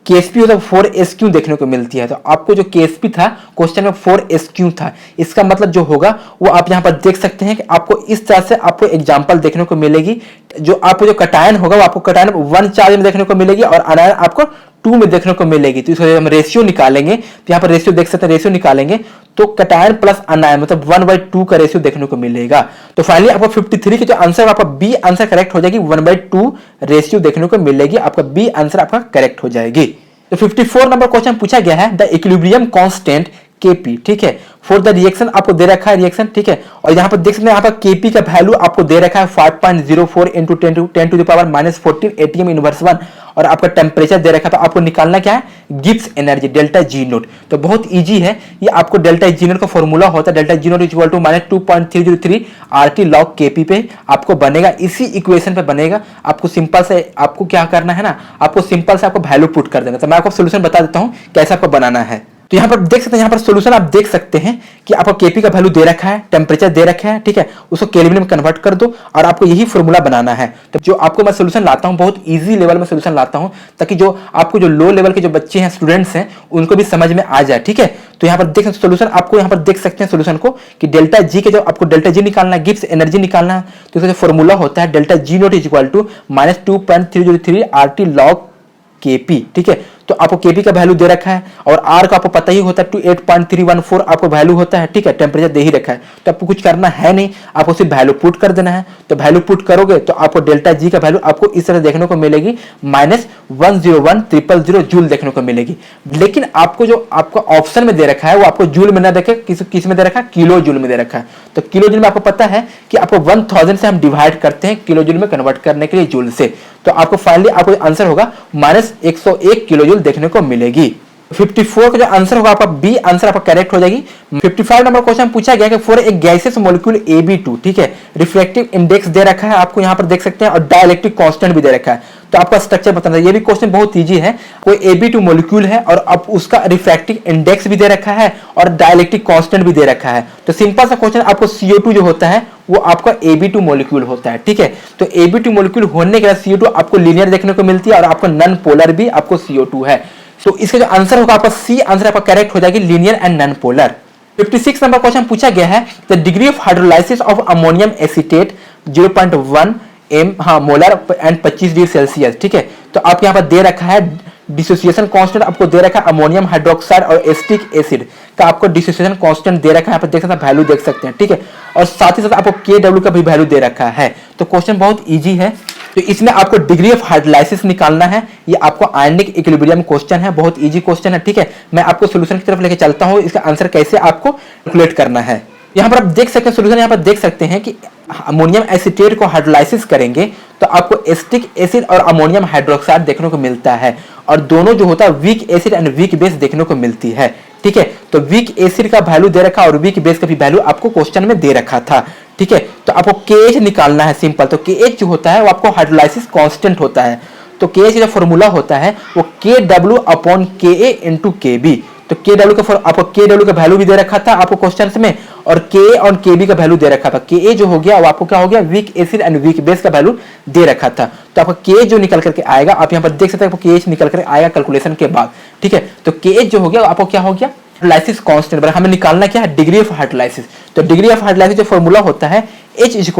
A: KSP होता है 4SQ देखने को मिलती है। तो आपको जो KSP था क्वेश्चन में 4SQ था, इसका मतलब जो होगा वो आप यहाँ पर देख सकते हैं कि आपको इस तरह से आपको एग्जांपल देखने को मिलेगी। जो आपको जो कटायन होगा वो आपको कटायन 1 चार्ज में देखने को मिलेगी और अनायन आपको 2 में देखने को मिलेगी। तो इसको हम रेशियो निकालेंगे, तो यहाँ पर रेशियो देख सकते हैं, रेशियो निकालेंगे तो कटायन प्लस अनायन मतलब 1/2 का रेशियो देखने को मिलेगा। तो फाइनली आपको 53 के जो आंसर आपका बी आंसर करेक्ट हो जाएगी, 1/2 रेशियो देखने को मिलेगी, आपका बी आंसर आपका करेक्ट हो जाएगी। तो 54 नंबर क्वेश्चन पूछा गया है द इक्विलिब्रियम कांस्टेंट Kp, ठीक है, फॉर द रिएक्शन आपको दे रखा है रिएक्शन, ठीक है। और यहाँ पर देख सकते हैं यहाँ पर Kp का वैल्यू आपको दे रखा है 5.04 × 10⁻⁻14 ATM इनवर्स 1 और आपका टेम्परेचर दे रखा है। तो आपको निकालना क्या है, Gibbs energy delta G naught. तो बहुत इजी है ये, आपको डेल्टा G नोट का फॉर्मूला होता है delta G naught equal to -2.303 RT log Kp पे आपको बनेगा, इसी इक्वेशन पे बनेगा। आपको सिंपल से आपको क्या करना है ना, आपको सिंपल से आपको वैल्यू पुट कर देना। तो मैं आपको सोल्यूशन बता देता हूँ कैसे आपको बनाना है। तो यहाँ पर देख सकते हैं, यहाँ पर सॉल्यूशन आप देख सकते हैं कि आपको Kp का वैल्यू दे रखा है, टेम्परेचर दे रखा है, ठीक है, उसको केल्विन में कन्वर्ट कर दो और आपको यही फॉर्मूला बनाना है। तो जो आपको मैं सॉल्यूशन लाता हूँ, बहुत इजी लेवल में सॉल्यूशन लाता हूँ, ताकि जो आपको जो लो लेवल के जो बच्चे हैं, स्टूडेंट्स हैं, उनको भी समझ में आ जाए, ठीक है। तो यहाँ पर देख सकते हैं सॉल्यूशन, आपको यहाँ पर देख सकते हैं सॉल्यूशन को कि डेल्टा G के जो आपको डेल्टा G निकालना है, गिब्स एनर्जी निकालना है। तो इसका जो फॉर्मूला होता है delta G naught equal to -2.303 RT log Kp, ठीक है। तो आपको Kp का वैल्यू दे रखा है और R का आपको पता ही होता है 28.314 आपको वैल्यू होता है, ठीक है, टेम्परेचर दे ही रखा है। तो आपको कुछ करना है नहीं, आपको सिर्फ वैल्यू पुट कर देना है। तो वैल्यू पुट करोगे तो आपको डेल्टा G का वैल्यू आपको इस तरह देखने को मिलेगी -101,000 जूल देखने को मिलेगी। लेकिन आपको जो आपको ऑप्शन में दे रखा है वो आपको जूल में ना देखे, किस में दे रखा है, किलो जूल में दे रखा है। तो किलो जूल में आपको पता है कि आपको 1000 से हम डिवाइड करते हैं किलो जूल में कन्वर्ट करने के लिए जूल से। तो आपको फाइनली आपको आंसर होगा -101 किलो जूल देखने को मिलेगी। 54 का जो आंसर होगा आपका बी आंसर आपका करेक्ट हो जाएगी। 55 नंबर क्वेश्चन पूछा गया कि for a gaseous molecule AB2, ठीक है, रिफ्रैक्टिव इंडेक्स दे रखा है आपको यहाँ पर देख सकते हैं और डाइलेक्ट्रिक कांस्टेंट भी दे रखा है। तो आपका स्ट्रक्चर बताना है, ये भी क्वेश्चन बहुत इजी है। कोई AB2 मॉलिक्यूल है और अब उसका रिफ्रैक्टिव इंडेक्स भी दे रखा है और डाइलेक्ट्रिक कांस्टेंट भी दे रखा है। तो सिंपल सा क्वेश्चन, आपको CO2 जो होता है वो आपका AB2 मॉलिक्यूल होता है, ठीक है। तो AB2 मॉलिक्यूल होने के बाद CO2 आपको लीनियर देखने को मिलती है और आपका नॉन पोलर भी आपको CO2 है। तो इसका जो आंसर होगा आपका सी आंसर आपका करेक्ट हो जाएगी, linear and non polar. 56 number question पूछा गया है the degree of hydrolysis of ammonium acetate 0.1 m molar and 25 degree Celsius, ठीक है। तो आप यहाँ पर दे रखा है डिसोसिएशन कांस्टेंट आपको दे रखा है अमोनियम हाइड्रोक्साइड और एसिटिक एसिड का आपको डिसोसिएशन कांस्टेंट दे रखा है, यहाँ पर देख सकते हैं वैल्यू देख सकते हैं, ठीक है। और साथ ही साथ आपको Kw का भी वैल्यू दे रखा है। तो क्वेश्चन बहुत इजी है। तो इसमें आपको डिग्री ऑफ हाइड्रोलाइसिस निकालना है। ये आपको आयनिक इक्विलिब्रियम क्वेश्चन है, बहुत इजी क्वेश्चन है, ठीक है। मैं आपको सोल्यूशन की तरफ लेके चलता हूँ, इसका आंसर कैसे आपको कैलकुलेट करना है। यहाँ पर आप देख सकते हैं सोल्यूशन, यहाँ पर देख सकते हैं कि अमोनियम एसीटेट को हाइड्रोलाइसिस करेंगे तो आपको एसिटिक एसिड और अमोनियम हाइड्रोक्साइड देखने को मिलता है, और दोनों जो होता है weak acid and weak base देखने को मिलती है, ठीक है। तो वीक एसिड का वैल्यू दे रखा और वीक बेस का भी वैल्यू आपको क्वेश्चन में दे रखा था, ठीक है। तो आपको KH निकालना है, सिंपल। तो KH जो होता है वो आपको हाइड्रोलाइसिस कांस्टेंट होता है। तो KH का फॉर्मूला होता है वो KW/KA × KB। तो KW का आपको KW का वैल्यू भी दे रखा था आपको क्वेश्चन में, और KA और KB का वैल्यू दे रखा था। KA जो हो गया वो आपको क्या हो गया, weak acid and weak base का वैल्यू दे रखा था। तो आपका KH जो निकल करके आएगा, आप यहाँ पर देख सकते हैं आपको KH निकल कर आएगा कैलकुलेशन के बाद, ठीक है। तो KH जो हो गया आपको क्या हो गया, हाइड्रोलाइसिस कांस्टेंट। हमें निकालना क्या है, डिग्री ऑफ हाइड्रोलाइसिस। तो डिग्री ऑफ हाइड्रोलाइसिस जो फॉर्मूला होता है H =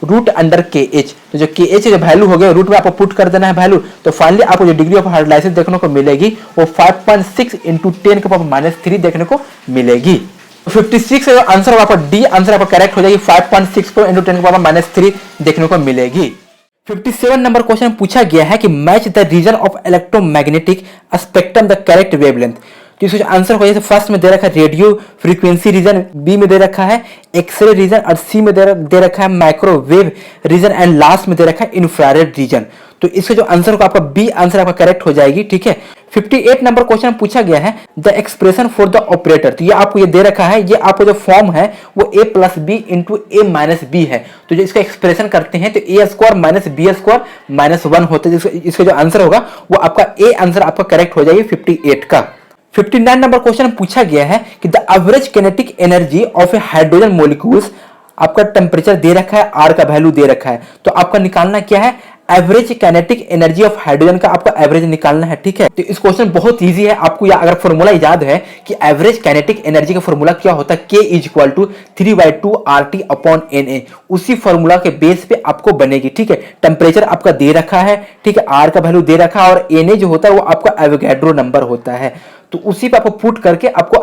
A: √/KH। तो जो KH जो वैल्यू हो गया रूट में आपको पुट कर देना है वैल्यू। तो फाइनली आपको जो डिग्री ऑफ हाइड्रोलाइसिस देखने को मिलेगी वो 5.6 × 10⁻³ देखने को मिलेगी। 56 का आंसर आपका डी आंसर आपका करेक्ट हो जाएगी, 5.6 × 10⁻³ देखने को मिलेगी। 57 नंबर क्वेश्चन पूछा गया है कि match the region of electromagnetic spectrum the correct wavelength. तो इसका आंसर हो जाए, फर्स्ट में दे रखा है रेडियो फ्रीक्वेंसी रीजन, बी में दे रखा है एक्सरे रीजन, और सी में दे रखा है माइक्रोवेव रीजन, एंड लास्ट में दे रखा है इंफ्रारेड रीजन। तो इसका जो आंसर होगा आपका बी आंसर आपका करेक्ट हो जाएगी, ठीक है। 58 नंबर क्वेश्चन पूछा गया है the expression for the operator. तो ये आपको ये दे रखा है, ये आपको जो फॉर्म है वो a + b × a - b है। तो जो इसका एक्सप्रेशन करते हैं तो a² - b² - 1 होता है। इसका जो आंसर होगा वो आपका ए आंसर आपका करेक्ट हो जाएगी 58 का। 59 नंबर क्वेश्चन पूछा गया है कि the average kinetic energy of A hydrogen molecules, आपका टेम्परेचर दे रखा है, आर का वैल्यू दे रखा है। तो आपका निकालना क्या है, average kinetic energy of hydrogen का आपका एवरेज निकालना है, ठीक है। तो इस क्वेश्चन बहुत इजी है, आपको अगर फॉर्मूला याद है कि एवरेज काइनेटिक एनर्जी का फॉर्मूला क्या होता है, K = 3/2 RT/Na। उसी फॉर्मूला के बेस पे आपको बनेगी, ठीक है। टेम्परेचर आपका दे रखा है, ठीक है, आर का वैल्यू दे रखा है, और Na जो होता है वो आपका एवोगैड्रो नंबर होता है। तो उसी पे आपको पुट करके आपको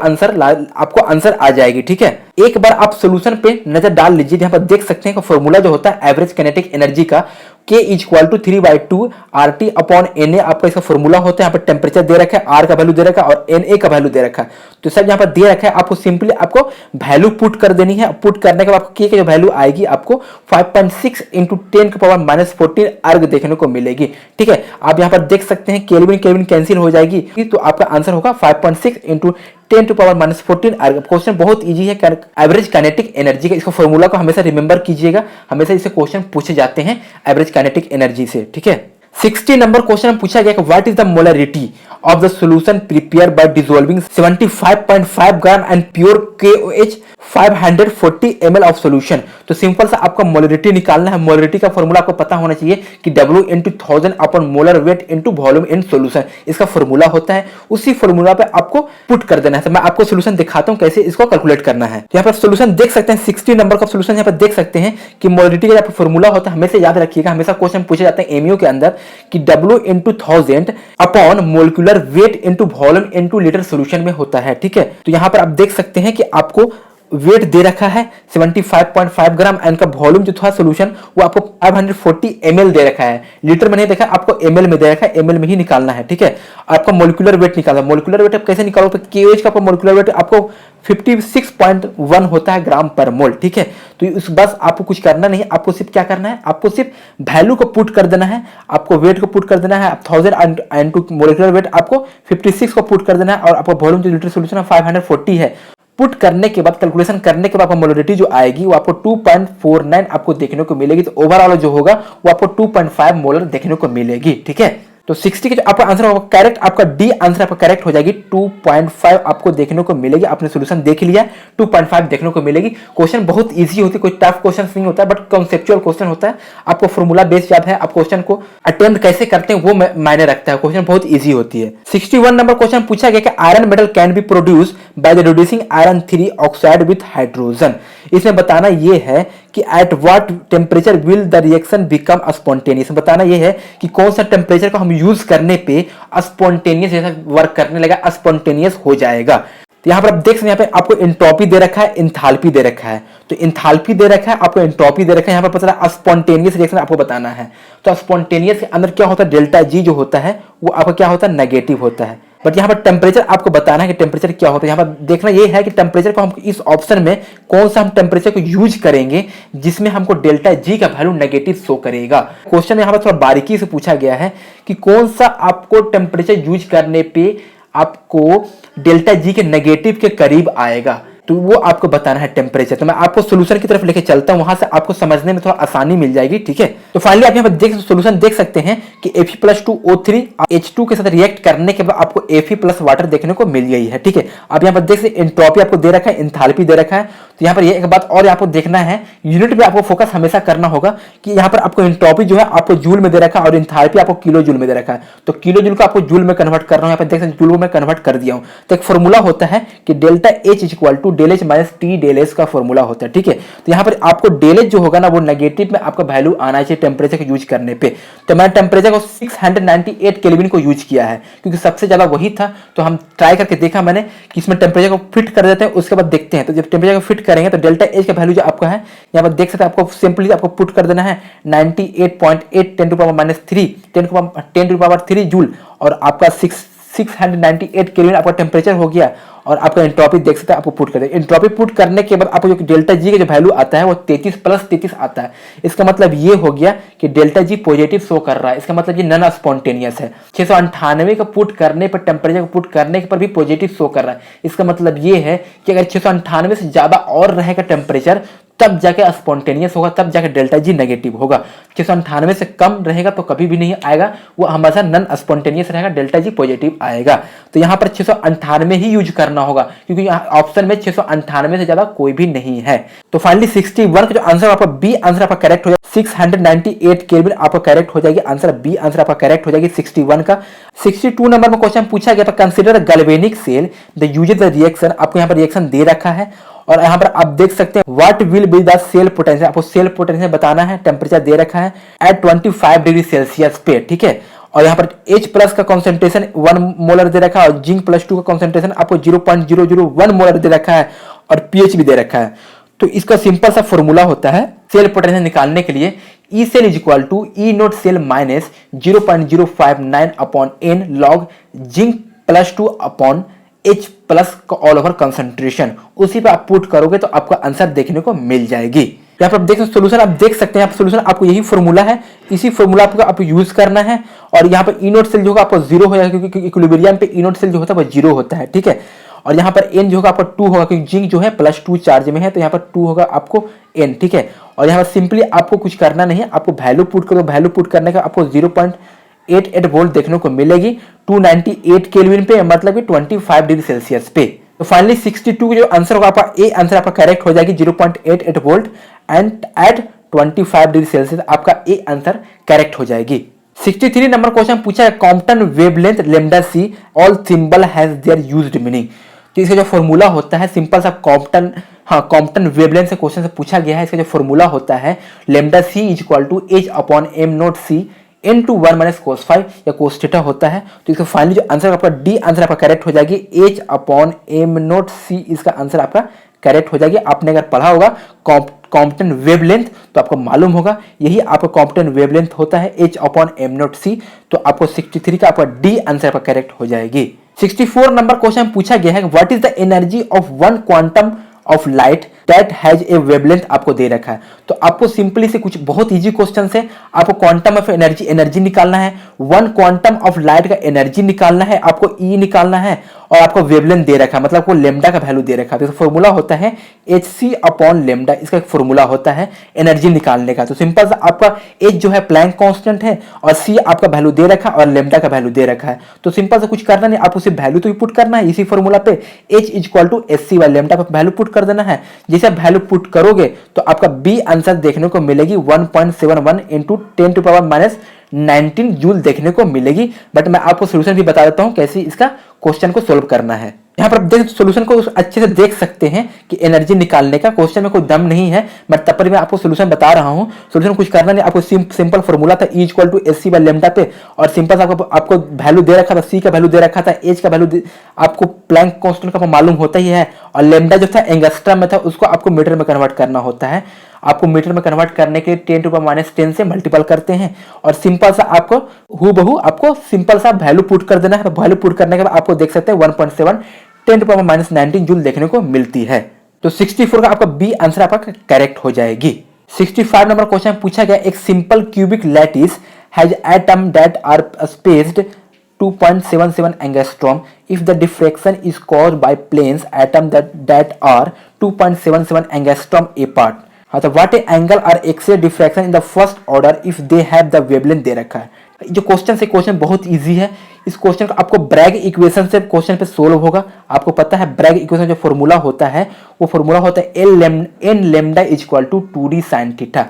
A: आंसर आ जाएगी, ठीक है। एक बार आप सॉल्यूशन पे नजर डाल लीजिए, यहाँ पर देख सकते हैं कि फॉर्मूला जो होता है एवरेज काइनेटिक एनर्जी का K = 3/2 RT/Na आपका इसका फॉर्मूला होता है। यहाँ पर टेम्परेचर दे रखा है, आर का वैल्यू दे रखा है, और Na का वैल्यू दे रखा है। तो सब यहाँ पर दे रखा है, आपको सिंपली आपको वैल्यू पुट कर देनी है। पुट करने के बाद K की जो वैल्यू आएगी आपको 5.6 × 10⁻⁻14 अर्ग देखने को मिलेगी, ठीक है। आप यहाँ पर देख सकते हैं केल्विन कैंसिल हो जाएगी, तो आपका आंसर होगा 5.6 × 10⁻⁻14 अर्ग। क्वेश्चन बहुत इजी है, एवरेज काइनेटिक एनर्जी का। इसका फॉर्मूला को हमेशा रिमेंबर कीजिएगा, हमेशा इसे क्वेश्चन पूछे जाते हैं एवरेज काइनेटिक एनर्जी से, ठीक है। 60 नंबर क्वेश्चन पूछा गया कि what is the molarity of the solution prepare by dissolving 75.5 gram and pure KOH 540 ml of solution. तो सिंपल सा आपका मोलरिटी निकालना है। मोलरिटी का फॉर्मूला आपको पता होना चाहिए कि W × 1000/मोलर वेट × वॉल्यूम इन सॉल्यूशन, इसका फॉर्मूला होता है। उसी फॉर्मूला पे आपको पुट कर देना है। तो मैं आपको सॉल्यूशन दिखाता हूं कैसे इसको कैलकुलेट करना है। यहाँ पर सॉल्यूशन देख सकते हैं, 60 नंबर का सॉल्यूशन यहाँ पर देख सकते हैं कि मोलरिटी का फॉर्मूला होता है, हमेशा याद रखिएगा, हमेशा क्वेश्चन पूछे जाते हैं एमयू के अंदर कि W × 1000/मोलिकुलर weight × volume in litre solution में होता है, ठीक है। तो यहाँ पर आप देख सकते हैं कि आपको वेट दे रखा है 75.5 ग्राम, एंड का वॉल्यूम जो था सॉल्यूशन वो आपको 540 ml दे रखा है। लीटर में नहीं देखा, आपको ml में दे रखा है, ml में ही निकालना है, ठीक है। आपका मोलिकुलर वेट निकालना, मोलिकुलर वेट आप कैसे निकालोगे, तो KOH का मोलिकुलर वेट आपको 56.1 होता है ग्राम पर मोल, ठीक है। तो इस बस आपको कुछ करना नहीं, आपको सिर्फ क्या करना है, आपको सिर्फ वैल्यू को पुट कर देना है, आपको वेट को पुट कर देना है 1000 एंड मोलिकुलर वेट आपको 56 को पुट कर देना है, और आपका वॉल्यूम जो लीटर सॉल्यूशन है 540 है। पुट करने के बाद कैलकुलेशन करने के बाद आपको मोलरिटी जो आएगी वो आपको 2.49 आपको देखने को मिलेगी। तो ओवरऑल जो होगा वो आपको 2.5 मोलर देखने को मिलेगी, ठीक है। तो 60 के जो आपका आंसर होगा करेक्ट, आपका डी आंसर आपका करेक्ट हो जाएगी, 2.5 आपको देखने को मिलेगी। आपने सॉल्यूशन देख लिया, 2.5 देखने को मिलेगी। क्वेश्चन बहुत इजी होती है, कोई टफ क्वेश्चन नहीं होता है, बट कॉन्सेप्चुअल क्वेश्चन होता है। आपको फॉर्मूला बेस याद है, आप क्वेश्चन को अटेम्प्ट कैसे करते हैं वो मायने रखता है। क्वेश्चन बहुत इजी होती है। 61 नंबर क्वेश्चन पूछा गया कि iron metal can be produce by the reducing iron 3 oxide with hydrogen. इसमें बताना यह है कि at what temperature will the reaction become spontaneous. बताना यह है कि कौन सा टेम्परेचर को हम यूज करने पे स्पॉन्टेनियस जैसा वर्क करने लगा, स्पॉन्टेनियस हो जाएगा। तो यहाँ पर आप देख सकते हैं, यहाँ पे आपको एंट्रोपी दे रखा है, एंथैल्पी दे रखा है। तो इंथाल्पी दे रखा है, आपको एंट्रोपी दे रखा है, यहाँ पर पता चला स्पॉन्टेनियस रिएक्शन आपको बताना है। तो स्पॉन्टेनियस के अंदर क्या होता है, डेल्टा जी जो होता है वो आपका क्या होता है, नेगेटिव होता है। बट यहाँ पर टेम्परेचर आपको बताना है कि टेम्परेचर क्या होता है। यहाँ पर देखना ये है कि टेम्परेचर को हम इस ऑप्शन में कौन सा हम टेम्परेचर को यूज करेंगे जिसमें हमको डेल्टा जी का वैल्यू नेगेटिव शो करेगा। क्वेश्चन यहाँ पर थोड़ा बारीकी से पूछा गया है कि कौन सा आपको टेम्परेचर यूज करने पे आपको डेल्टा जी के नेगेटिव के करीब आएगा, तो वो आपको बताना है टेम्परेचर। तो मैं आपको सोल्यूशन की तरफ लेके चलता हूं, वहां से आपको समझने में थोड़ा आसानी मिल जाएगी, ठीक है। तो फाइनली आप यहाँ पर सोल्यूशन देख सकते हैं कि Fe+2O3 H2 के साथ रिएक्ट करने के बाद आपको Fe प्लस वाटर देखने को मिल गई है, ठीक है। अब यहाँ पर देख सकते एंट्रोपी आपको दे रखा है, एंथैल्पी दे रखा है। तो यहाँ पर एक बात और आपको देखना है, यूनिट में आपको फोकस हमेशा करना होगा कि यहाँ पर आपको एंट्रोपी जो है आपको जूल में दे रखा है और एंथैल्पी आपको किलो जूल में दे रखा है। तो किलो जूल को आपको जूल में कन्वर्ट करना है, यहाँ पर देख सकते जूल में कन्वर्ट कर दिया हूँ। तो एक फॉर्मूला होता है कि delta H equal to del H minus T del S का फॉर्मूला होता है, ठीक है। तो यहाँ पर आपको डेल एच जो होगा ना वो नेगेटिव में आपका वैल्यू आना चाहिए टेम्परेचर को यूज करने पे। तो मैंने टेम्परेचर को 698 केल्विन को यूज किया है क्योंकि सबसे ज्यादा वही था। तो हम ट्राई करके देखा मैंने कि इसमें टेम्परेचर को फिट कर देते हैं, उसके बाद देखते हैं। तो जब टेम्परेचर को फिट करेंगे तो डेल्टा एच का वैल्यू जो आपका है यहाँ पर देख सकते हैं, आपको सिंपली आपको पुट कर देना है 98.8 10 टू पावर 3 जूल और आपका 698 केल्विन आपका टेम्परेचर हो गया। और आपका एंट्रोपी देख सकते हैं, आपको पुट कर दे। एंट्रोपी पुट करने के बाद आपको जो डेल्टा जी का जो वैल्यू आता है वो 33 प्लस 33 आता है। इसका मतलब ये हो गया कि डेल्टा जी पॉजिटिव शो कर रहा है। इसका मतलब ये नॉन स्पॉन्टेनियस है। 698 का पुट करने पर, टेम्परेचर को पुट करने पर भी पॉजिटिव शो कर रहा है। इसका मतलब ये है कि अगर 698 से ज्यादा और रहेगा टेम्परेचर तब जाके स्पॉन्टेनियस होगा, तब जाके डेल्टा जी नेगेटिव होगा। 698 से कम रहेगा तो कभी भी नहीं आएगा, वो हमेशा नॉन स्पॉन्टेनियस रहेगा, डेल्टा जी पॉजिटिव आएगा। तो यहाँ पर 698 ही यूज करना होगा क्योंकि ऑप्शन में 698 से ज्यादा कोई भी नहीं है। तो फाइनली 61 का जो आंसर आपका बी आंसर आपका करेक्ट हो जाएगा। 698 केल्विन आपका करेक्ट हो जाएगी, आंसर बी आंसर आपका करेक्ट हो जाएगी 61 का। 62 नंबर में क्वेश्चन पूछा गया, consider galvanic cell the uses the reaction. आपको यहाँ पर रिएक्शन दे रखा है और यहाँ पर आप देख सकते हैं what will be the cell potential. आपको सेल पोटेंशियल बताना है, टेम्परेचर दे रखा है एट 25 डिग्री सेल्सियस पे, ठीक है। और यहाँ पर H प्लस का कॉन्सेंट्रेशन 1 मोलर दे रखा है और जिंक प्लस 2 का कॉन्सेंट्रेशन आपको 0.001 मोलर दे रखा है और pH भी दे रखा है। तो इसका सिंपल सा फॉर्मूला होता है सेल पोटेंशियल निकालने के लिए, E cell is equal to E naught cell minus 0.059 upon N log zinc plus 2 upon H plus का ऑल ओवर कंसंट्रेशन। उसी पे आप पुट करोगे तो आपका आंसर देखने को मिल जाएगी। यहाँ पर आप देख सोल्यूशन आप देख सकते हैं, सोल्यूशन आपको यही फॉर्मूला है, इसी फॉर्मूला आपको यूज करना है। और यहाँ पर ई नोट सेल जो होगा आपको 0 हो जाएगा क्योंकि इक्विलिब्रियम पे ई नोट सेल जो होता है वो 0 होता है, ठीक है। और यहाँ पर एन जो होगा आपका 2 होगा क्योंकि जिंक जो है +2 चार्ज में है, तो यहाँ पर 2 होगा आपको एन, ठीक है। और यहाँ पर सिंपली आपको कुछ करना नहीं है, आपको वैल्यू पुट करो, वैल्यू पुट करने का आपको 0.88 वोल्ट देखने को मिलेगी 298 केल्विन पे, मतलब कि 25 डिग्री सेल्सियस पे। तो फाइनली 62 जो आंसर होगा आपका ए आंसर आपका करेक्ट हो जाएगी 0.88 volt and at 25 degree Celsius आपका ए आंसर करेक्ट हो जाएगी। 63 नंबर क्वेश्चन पूछा है Compton wavelength lambda C all symbol has their used meaning. तो इसका जो फॉर्मूला होता है सिंपल सा कॉम्पटन वेवलेंथ से क्वेश्चन से पूछा गया है। इसका जो फॉर्मूला होता है lambda C is equal to H upon M naught C n to 1 minus cos 5 या कोस थीटा होता है। तो इसका फाइनली जो आंसर आपका डी आंसर आपका करेक्ट हो जाएगी, h अपॉन एम नोट सी इसका आंसर आपका करेक्ट हो जाएगी। आपने अगर पढ़ा होगा कॉम्पटन वेवलेंथ तो आपको मालूम होगा यही आपका कॉम्पटन वेवलेंथ होता है h अपॉन एम नोट सी। तो आपको 63 का आपका डी आंसर आपका करेक्ट हो जाएगी। 64 नंबर क्वेश्चन पूछा गया है what is the energy of one quantum of light that has a wavelength आपको दे रखा है। तो आपको सिंपली से कुछ बहुत इजी क्वेश्चन है, आपको क्वांटम ऑफ एनर्जी निकालना है, वन क्वांटम ऑफ लाइट का एनर्जी निकालना है, आपको ई निकालना है और आपको वेवलेंथ दे रखा है, मतलब आपको लेमडा का वैल्यू दे रखा है। तो फॉर्मूला होता है hc अपॉन लेमडा, इसका एक फॉर्मूला होता है एनर्जी निकालने का। तो सिंपल सा आपका h जो है प्लैंक कांस्टेंट है और c आपका वैल्यू दे रखा है और लेमडा का वैल्यू दे रखा है। तो सिंपल से कुछ करना नहीं, आप उसे वैल्यू तो पुट करना है इसी फॉर्मूला पे, h is equal to hc by lambda पे वैल्यू पुट कर देना है। जैसे वैल्यू पुट करोगे तो आपका बी आंसर देखने को मिलेगी 1.71 into 10 to power minus 19 joule देखने को मिलेगी। बट मैं आपको सोल्यूशन भी बता देता हूं कैसे इसका क्वेश्चन को सोल्व करना है। यहाँ पर आप देख सोल्यूशन को अच्छे से देख सकते हैं कि एनर्जी निकालने का क्वेश्चन में कोई दम नहीं है, बट तब पर मैं आपको सोल्यूशन बता रहा हूँ। सोल्यूशन कुछ करना नहीं, आपको सिंपल फॉर्मूला था E=SC/λ पे, और सिंपल आपको वैल्यू दे रखा था, सी का वैल्यू दे रखा था, एच का वैल्यू आपको प्लैंक कांस्टेंट का मालूम होता ही है, और लेमडा जो था एंगस्ट्रम में था, उसको आपको मीटर में कन्वर्ट करना होता है। आपको मीटर में कन्वर्ट करने के लिए 10⁻⁻10 से मल्टीपल करते हैं, और सिंपल सा आपको हूबहू आपको सिंपल सा वैल्यू पुट कर देना है। वैल्यू पुट करने के बाद आपको देख सकते हैं 1.7 10⁻⁻19 जूल देखने को मिलती है। तो 64 का आपका बी आंसर आपका करेक्ट हो जाएगी। 65 नंबर क्वेश्चन पूछा गया, एक simple cubic lattice has atom that are spaced 2.77 angstrom if the diffraction is caused by planes atom that are 2.77 angstrom apart। हाँ, तो what angle are X-ray diffraction in the first order if they have the wavelength दे रखा है। जो क्वेश्चन से क्वेश्चन बहुत इजी है। इस क्वेश्चन को आपको ब्रैग इक्वेशन से क्वेश्चन पे सोल्व होगा। आपको पता है ब्रैग इक्वेशन जो फॉर्मूला होता है वो फॉर्मूला होता है n lambda = 2d sin theta.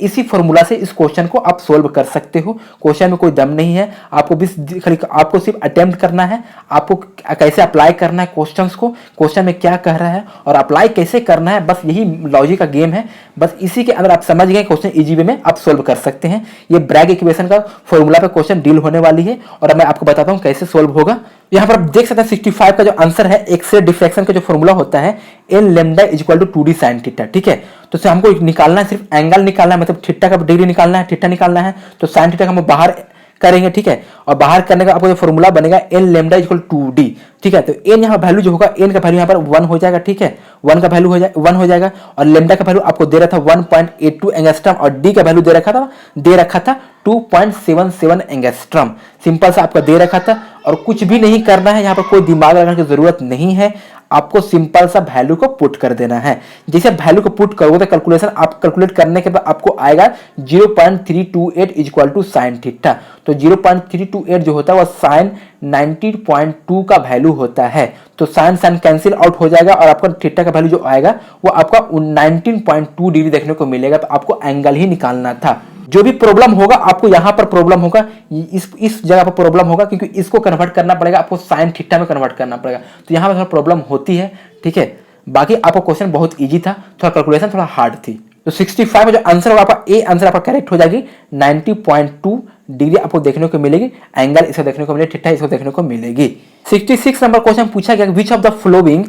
A: इसी फॉर्मूला से इस क्वेश्चन को आप सोल्व कर सकते हो। क्वेश्चन में कोई दम नहीं है, आपको सिर्फ अटेम्प्ट करना है, आपको कैसे अप्लाई करना है क्वेश्चंस को, क्वेश्चन में क्या कह रहा है और अप्लाई कैसे करना है, बस यही लॉजिक का गेम है। बस इसी के अंदर आप समझ गए क्वेश्चन इजी वे में आप सोल्व कर सकते हैं। ये ब्रैग इक्वेशन का फॉर्मूला पे क्वेश्चन डील होने वाली है और मैं आपको बताता हूं कैसे सोल्व होगा। यहाँ पर आप देख सकते हैं 65 का जो आंसर है, एक्स-रे डिफ्रैक्शन का जो फॉर्मूला होता है n lambda = 2d sin theta. ठीक है, तो हमको निकालना है, सिर्फ एंगल निकालना है, मतलब थीटा का डिग्री निकालना है, थीटा निकालना है। तो sin थीटा हम बाहर करेंगे, ठीक है, और बाहर करने का आपको जो फॉर्मूला बनेगा n लैम्डा = 2d। ठीक है, तो n यहाँ वैल्यू जो होगा, n का वैल्यू यहाँ पर 1 हो जाएगा। ठीक है, 1 का वैल्यू 1 हो जाएगा, और लैम्डा का वैल्यू आपको दे रहा था 1.82 एंगस्ट्रम, और d का वैल्यू दे रखा था 2.77 एंगस्ट्रम। सिंपल सा आपका दे रखा था, और कुछ भी नहीं करना है, यहाँ पर कोई दिमाग लगाने की जरूरत नहीं है। आपको सिंपल सा वैल्यू को पुट कर देना है। जैसे वैल्यू को पुट करोगे तो कैलकुलेशन आप कैलकुलेट करने के बाद आपको आएगा 0.328 = sin थीटा। तो 0.328 जो होता है वो sin 90.2 का वैल्यू होता है। तो sin कैंसिल आउट हो जाएगा, और आपका थीटा का वैल्यू जो आएगा वो आपका 19.2 डिग्री देखने को मिलेगा। तो आपको एंगल ही निकालना था। जो भी प्रॉब्लम होगा आपको यहाँ पर प्रॉब्लम होगा, इस जगह पर प्रॉब्लम होगा, क्योंकि इसको कन्वर्ट करना पड़ेगा, आपको sin थीटा में कन्वर्ट करना पड़ेगा। तो यहाँ पर थोड़ा प्रॉब्लम होती है। ठीक है, बाकी आपका क्वेश्चन बहुत इजी था, थोड़ा कैलकुलेशन थोड़ा हार्ड थी। तो 65 में जो आंसर होगा आपका ए आंसर आपका करेक्ट हो जाएगी। 90.2 डिग्री आपको देखने को मिलेगी, एंगल इसको देखने को मिलेगी, थीटा इसको देखने को मिलेगी। 66 नंबर क्वेश्चन पूछा गया, विच of the flowing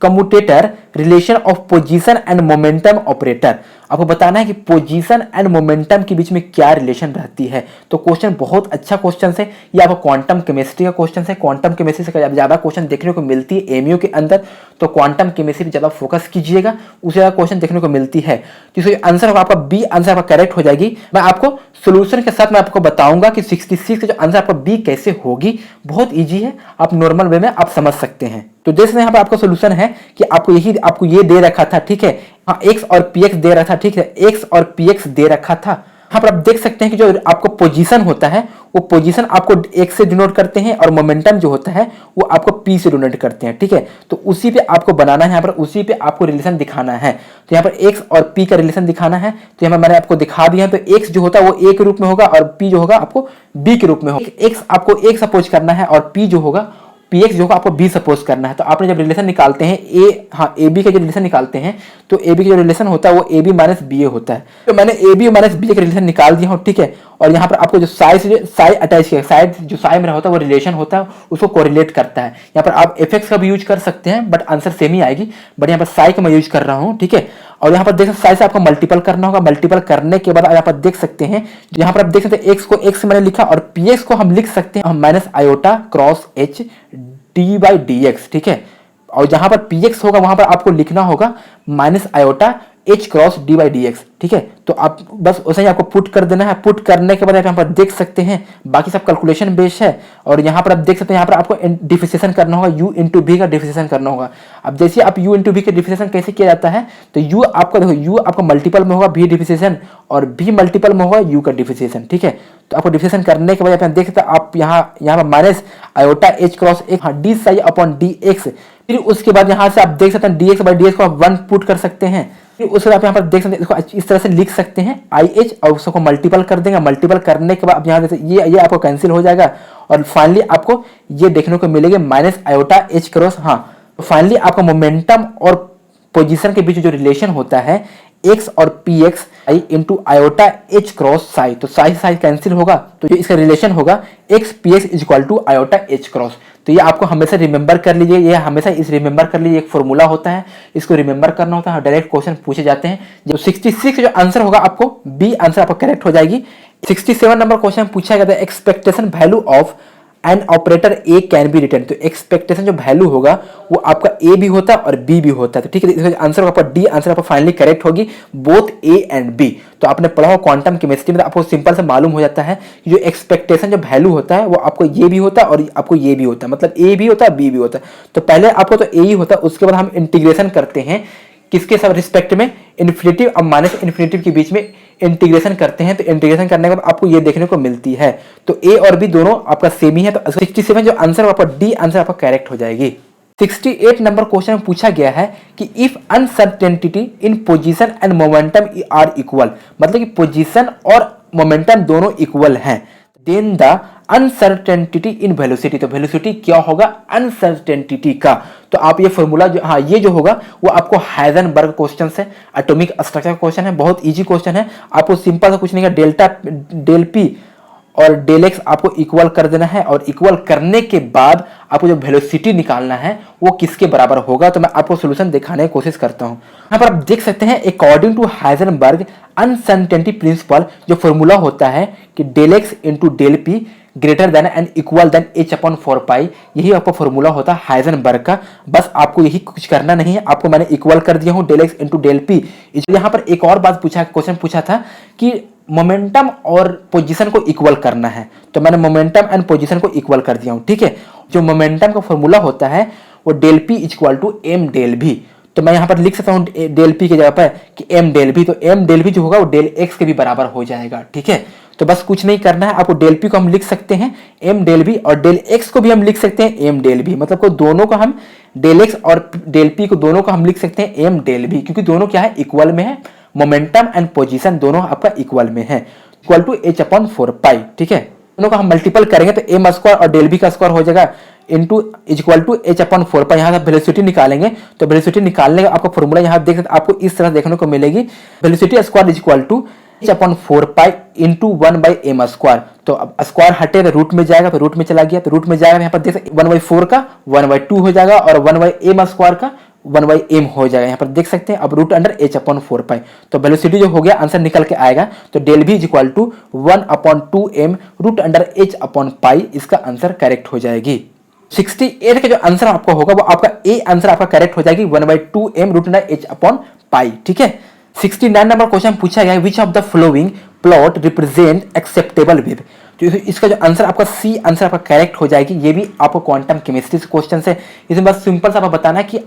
A: commutator relation of position and momentum operator. आपको बताना है कि पोजीशन एंड मोमेंटम के बीच में क्या रिलेशन रहती है। तो क्वेश्चन बहुत अच्छा क्वेश्चन है, ये आपको क्वांटम केमिस्ट्री का क्वेश्चन है। क्वांटम केमिस्ट्री से ज्यादा क्वेश्चन देखने को मिलती है एमयू के अंदर, तो क्वांटम केमिस्ट्री ज्यादा फोकस कीजिएगा, उससे ज्यादा क्वेश्चन देखने को मिलती है। तो इसका आंसर होगा आपका बी आंसर आपका करेक्ट हो जाएगी। मैं आपको सोल्यूशन के साथ मैं आपको बताऊंगा कि 66 का जो आंसर आपका बी कैसे होगी। बहुत ईजी है, आप नॉर्मल वे में आप समझ सकते हैं। तो जैसे यहाँ पर आपका सोल्यूशन है कि आपको ये दे रखा था, ठीक है, हाँ एक्स और पी एक्स दे रखा था, ठीक है, एक्स और पी एक्स दे रखा था। यहाँ पर आप देख सकते हैं कि जो आपको पोजीशन होता है वो पोजीशन आपको एक्स से डिनोट करते हैं, और मोमेंटम जो होता है वो आपको पी से डिनोट करते हैं। ठीक है, तो उसी पे आपको बनाना है, यहाँ पर उसी पे आपको रिलेशन दिखाना है। तो यहाँ पर एक्स और पी का रिलेशन दिखाना है, तो यहाँ पर मैंने आपको दिखा दिया। तो एक्स जो होता है वो ए के रूप में होगा, और पी जो होगा आपको बी के रूप में होगा। एक्स आपको एक सपोज करना है, और पी जो होगा px जो होगा आपको b सपोज करना है। तो आपने जब रिलेशन निकालते हैं ए बी का जो रिलेशन निकालते हैं, तो ए बी का जो रिलेशन होता है वो ए बी माइनस बी ए होता है। तो मैंने ए बी माइनस बी का रिलेशन निकाल दिया हूँ। ठीक है, और यहाँ पर आपको जो साई अटैच किया, साइड जो साई में होता है वो रिलेशन होता है, उसको कोरिलेट करता है। यहाँ पर आप एफ एक्स का भी यूज कर सकते हैं, बट आंसर सेम ही आएगी। बट यहाँ पर साई का मैं यूज कर रहा हूँ। ठीक है, और यहाँ पर देख सकते साई से आपको मल्टीपल करना होगा। मल्टीपल करने के बाद यहाँ पर देख सकते हैं, यहाँ पर आप देख सकते हैं एक्स को एक्स मैंने लिखा, और पी एक्स को हम लिख सकते हैं minus iota cross H d/dx। ठीक है, और जहां पर px होगा वहां पर आपको लिखना होगा minus iota h cross d/dx। ठीक है, तो आप बस उसे ही आपको पुट कर देना है। पुट करने के बाद यहाँ पर देख सकते हैं बाकी सब कैलकुलेशन बेस्ड है। और यहाँ पर आप देख सकते हैं, यहाँ पर आपको डिफरेंशिएशन करना होगा, u इंटू v का डिफरेंशिएशन करना होगा। अब जैसे आप u इंटू v का डिफरेंशिएशन कैसे किया जाता है, तो u आपका देखो, u आपका मल्टीपल में होगा v डिफरेंशिएशन, और v मल्टीपल में होगा u का डिफरेंशिएशन। ठीक है, तो आपको डिफरेंशिएशन करने के बाद देख सकते हैं आप यहाँ पर माइनस आयोटा h क्रॉस एक डी साई अपॉन dx। फिर उसके बाद यहाँ से आप देख सकते हैं dx/dx को आप 1 पुट कर सकते हैं। फिर उसके बाद आप यहाँ पर देख सकते हैं, इसको इस तरह से लिख सकते हैं IH, और उसको मल्टीपल कर देंगे। मल्टीपल करने के बाद यहाँ से ये आपको कैंसिल हो जाएगा, और फाइनली आपको ये देखने को मिलेगा माइनस आयोटा h क्रॉस, हाँ तो फाइनली आपका मोमेंटम और पोजीशन के बीच जो रिलेशन होता है x और px i into iota h cross psi, तो साई कैंसिल होगा, तो जो इसका रिलेशन होगा x px is equal to iota h cross. तो ये आपको हमेशा रिमेंबर कर लीजिए, ये हमेशा इस रिमेंबर कर लीजिए, एक फॉर्मूला होता है, इसको रिमेंबर करना होता है, डायरेक्ट क्वेश्चन पूछे जाते हैं। जो 66 जो आंसर होगा आपको बी आंसर आपका करेक्ट हो जाएगी। 67 नंबर क्वेश्चन पूछा गया था expectation value of an operator A can be return. तो एक्सपेक्टेशन जो वैल्यू होगा वो आपका ए भी होता है और बी भी होता है, तो ठीक है, इसका आंसर आपका डी आंसर आपका फाइनली करेक्ट होगी, बोथ ए एंड बी। तो आपने पढ़ा हो क्वांटम केमिस्ट्री में, तो आपको सिंपल से मालूम हो जाता है कि जो एक्सपेक्टेशन जो वैल्यू होता है वो आपको ये भी होता है और आपको ये भी होता है, मतलब ए भी होता है बी भी होता है। तो पहले आपको तो ए ही होता है, उसके बाद हम इंटीग्रेशन करते हैं किसके सब रिस्पेक्ट में, इन्फिनिटिव और माइनस इन्फिनिटिव के बीच में इंटीग्रेशन करते हैं। तो इंटीग्रेशन करने के बाद आपको ये देखने को मिलती है, तो ए और बी दोनों आपका सेम ही है। तो 67 जो आंसर आपका डी आंसर आपका करेक्ट हो जाएगी। 68 नंबर क्वेश्चन में पूछा गया है कि if uncertainty in position and momentum are equal, मतलब कि पोजीशन और मोमेंटम दोनों इक्वल हैं, then the uncertainty in velocity. तो वेलोसिटी क्या होगा अनसर्टेनिटी का, तो आप ये फॉर्मूला जो हाँ ये जो होगा वो आपको हाइजेनबर्ग क्वेश्चन से एटॉमिक स्ट्रक्चर क्वेश्चन है, बहुत इजी क्वेश्चन है। आपको सिंपल सा कुछ नहीं है, डेल्टा डेल पी और डेल एक्स आपको इक्वल कर देना है और इक्वल करने के बाद आपको जो वेलोसिटी निकालना है वो किसके बराबर होगा। तो मैं आपको सॉल्यूशन दिखाने की कोशिश करता हूं। यहाँ पर आप देख सकते हैं according to Heisenberg uncertainty principle जो फॉर्मूला होता है कि del X into del P greater than and equal than H upon 4 pi, यही आपका फॉर्मूला होता है हाइजेनबर्ग का। बस आपको यही कुछ करना नहीं है, आपको मैंने इक्वल कर दिया हूं del X into del P. यहाँ पर एक और बात क्वेश्चन पूछा था कि मोमेंटम और पोजीशन को इक्वल करना है, तो मैंने मोमेंटम एंड पोजीशन को इक्वल कर दिया हूं, ठीक है। जो मोमेंटम का फॉर्मूला होता है वो del P is equal to M del V, तो मैं यहाँ पर लिख सकता हूँ डेल पी की जगह पर कि एम डेल भी, तो एम डेल भी जो होगा वो डेल एक्स के भी बराबर हो जाएगा, ठीक है। तो बस कुछ नहीं करना है, आपको डेल पी को हम लिख सकते हैं एम डेल बी और डेल एक्स को भी हम लिख सकते हैं एम डेल बी, मतलब को दोनों को हम डेल एक्स और डेल पी को दोनों को हम लिख सकते हैं एम डेल बी, क्योंकि दोनों क्या है इक्वल में है, मोमेंटम एंड पोजीशन दोनों आपका इक्वल में है, equal to H upon 4 pi, ठीक है। दोनों का हम मल्टीपल करेंगे तो एम स्क्वायर और डेल बी का स्क्वायर हो जाएगा into equal to H upon 4 pi. यहाँ से वेलोसिटी निकालेंगे, तो वेलोसिटी निकालने का आपका फॉर्मूला यहाँ देख सकते आपको इस तरह देखने को मिलेगी, velocity square is equal to H upon 4 pi into 1 by M square. तो अब स्क्वायर हटे तो रूट में जाएगा, तो रूट में चला गया, तो रूट में जाएगा, यहाँ पर देख सकते 1/4 का 1/2 हो जाएगा और 1 बाई एम स्क्वायर का 1 बाई एम हो जाएगा, यहाँ पर देख सकते हैं। अब रूट अंडर एच अपॉन 4 पाई, तो वेलोसिटी जो हो गया आंसर निकल के आएगा, तो del V is equal to 1/2 M root under H upon pi, इसका आंसर करेक्ट हो जाएगी। 68 का जो आंसर आपका होगा वो आपका ए आंसर आपका करेक्ट हो जाएगी 1/2 M root under H upon pi, ठीक है। 69 नंबर क्वेश्चन पूछा गया है which of the following plot represent acceptable wave. तो इसका जो आंसर आपका सी आंसर आपका करेक्ट हो जाएगी, ये भी आपको क्वांटम केमिस्ट्री से क्वेश्चन है। इसमें बस सिंपल सा आपको बताना है कि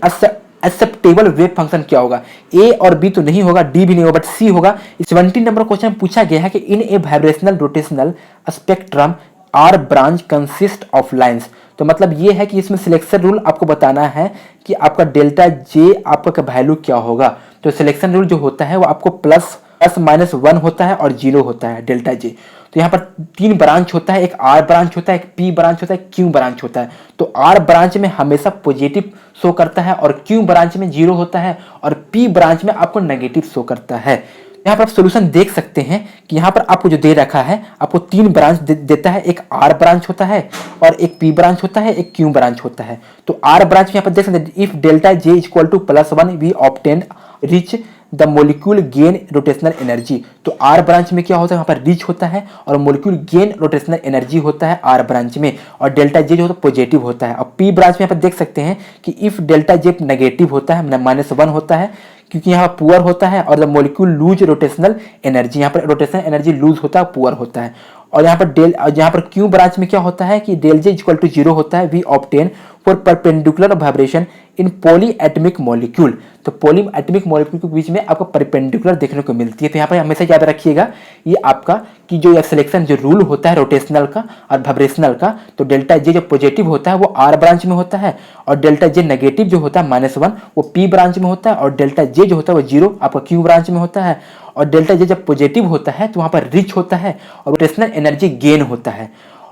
A: एक्सेप्टेबल वेव फंक्शन क्या होगा, ए और बी तो नहीं होगा, डी भी नहीं होगा, बट सी होगा। 70 नंबर क्वेश्चन पूछा गया है कि in a vibrational rotational spectrum R branch consist of lines. तो मतलब ये है कि इसमें सिलेक्शन रूल आपको बताना है कि आपका डेल्टा जे आपका का वैल्यू क्या होगा। तो सिलेक्शन रूल जो होता है वो आपको प्लस माइनस 1 होता है और 0 होता है डेल्टा जे। तो यहाँ पर 3 ब्रांच होता है, एक आर ब्रांच होता है, एक पी ब्रांच होता है, क्यू ब्रांच होता है। तो आर ब्रांच में हमेशा पॉजिटिव शो करता है और क्यू ब्रांच में 0 होता है और पी ब्रांच में आपको नेगेटिव शो करता है। यहाँ पर आप सोल्यूशन देख सकते हैं कि यहाँ पर आपको जो दे रखा है आपको 3 ब्रांच देता है, एक आर ब्रांच होता है और एक पी ब्रांच होता है, एक क्यू ब्रांच होता है। तो आर ब्रांच में यहाँ पर देख सकते हैं if delta J equal to +1 we obtain rich the molecule gain rotational energy. तो आर ब्रांच में क्या होता है, वहाँ पर रिच होता है और मोलिक्यूल गेन रोटेशनल एनर्जी होता है आर ब्रांच में, और डेल्टा जे जो होता है पॉजिटिव होता है। और पी ब्रांच में यहाँ पर देख सकते हैं कि इफ डेल्टा जे नेगेटिव होता है, -1 होता है, क्योंकि यहाँ पुअर होता है और the molecule lose rotational energy, यहाँ पर रोटेशनल एनर्जी लूज होता है, पुअर होता है। और यहाँ पर यहाँ पर क्यू ब्रांच में क्या होता है कि डेल जे इक्वल टू 0 होता है, we obtain for perpendicular vibration in polyatomic molecule. तो पॉली एटमिक मॉलिक्यूल के बीच में आपको परपेंडिकुलर देखने को मिलती है। तो यहाँ पर हमेशा याद रखिएगा ये आपका कि जो सिलेक्शन जो रूल होता है रोटेशनल का और वाइब्रेशनल का, तो डेल्टा जे जो पॉजिटिव होता है वो आर ब्रांच में होता है और डेल्टा जे नेगेटिव जो होता है -1 वो पी ब्रांच में होता है और डेल्टा जे जो होता है वो 0 आपका क्यू ब्रांच में होता है। और डेल्टा जे जब पॉजिटिव होता है तो वहाँ पर रिच होता है और रोटेशनल एनर्जी गेन होता है।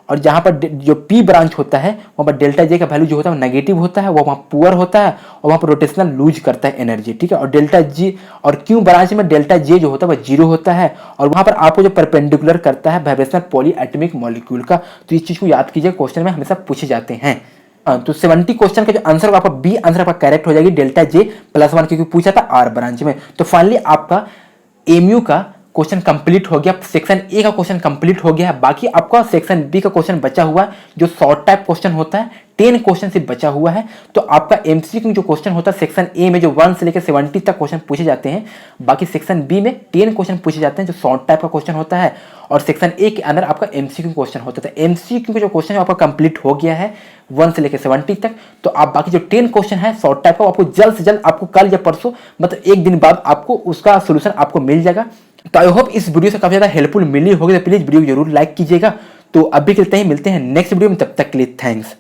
A: और जहाँ पर जो पी ब्रांच होता है वहाँ पर डेल्टा जे का वैल्यू जो होता है वो नेगेटिव होता है, वो वहाँ पुअर होता है और वहाँ पर रोटेशनल लूज करता है एनर्जी, ठीक है। और डेल्टा जी और क्यू ब्रांच में डेल्टा जे जो होता है वह जीरो होता है और वहाँ पर आपको जो परपेंडिकुलर करता है वाइब्रेशनल पॉली एटॉमिक मॉलिक्यूल का। तो इस चीज़ को याद कीजिए, क्वेश्चन में हमेशा पूछे जाते हैं। तो 70 क्वेश्चन का जो आंसर होगा आपका बी आंसर आपका करेक्ट हो जाएगी, डेल्टा जे प्लस 1, क्योंकि पूछा था आर ब्रांच में। तो फाइनली आपका एमयू का क्वेश्चन कंप्लीट हो गया, सेक्शन ए का क्वेश्चन कंप्लीट हो गया है। बाकी आपका सेक्शन बी का क्वेश्चन बचा हुआ है जो शॉर्ट टाइप क्वेश्चन होता है, 10 क्वेश्चन से बचा हुआ है। तो आपका एमसीक्यू जो क्वेश्चन होता है सेक्शन ए में जो 1 से लेकर 70 तक क्वेश्चन पूछे जाते हैं, बाकी सेक्शन बी में 10 क्वेश्चन पूछे जाते हैं जो शॉर्ट टाइप का क्वेश्चन होता है और सेक्शन ए के अंदर आपका एमसीक्यू क्वेश्चन होता है। एमसीक्यू का जो क्वेश्चन है आपका कंप्लीट हो गया है 1 से लेकर 70 तक। तो आप बाकी जो 10 क्वेश्चन है शॉर्ट टाइप का आपको जल्द से जल्द आपको कल या परसों मतलब एक दिन बाद आपको उसका सोल्यूशन आपको मिल जाएगा। तो आई होप इस वीडियो से काफी ज्यादा हेल्पफुल मिली होगी, तो प्लीज वीडियो जरूर लाइक कीजिएगा। तो अभी के लिए मिलते हैं नेक्स्ट वीडियो में, तब तक के लिए थैंक्स।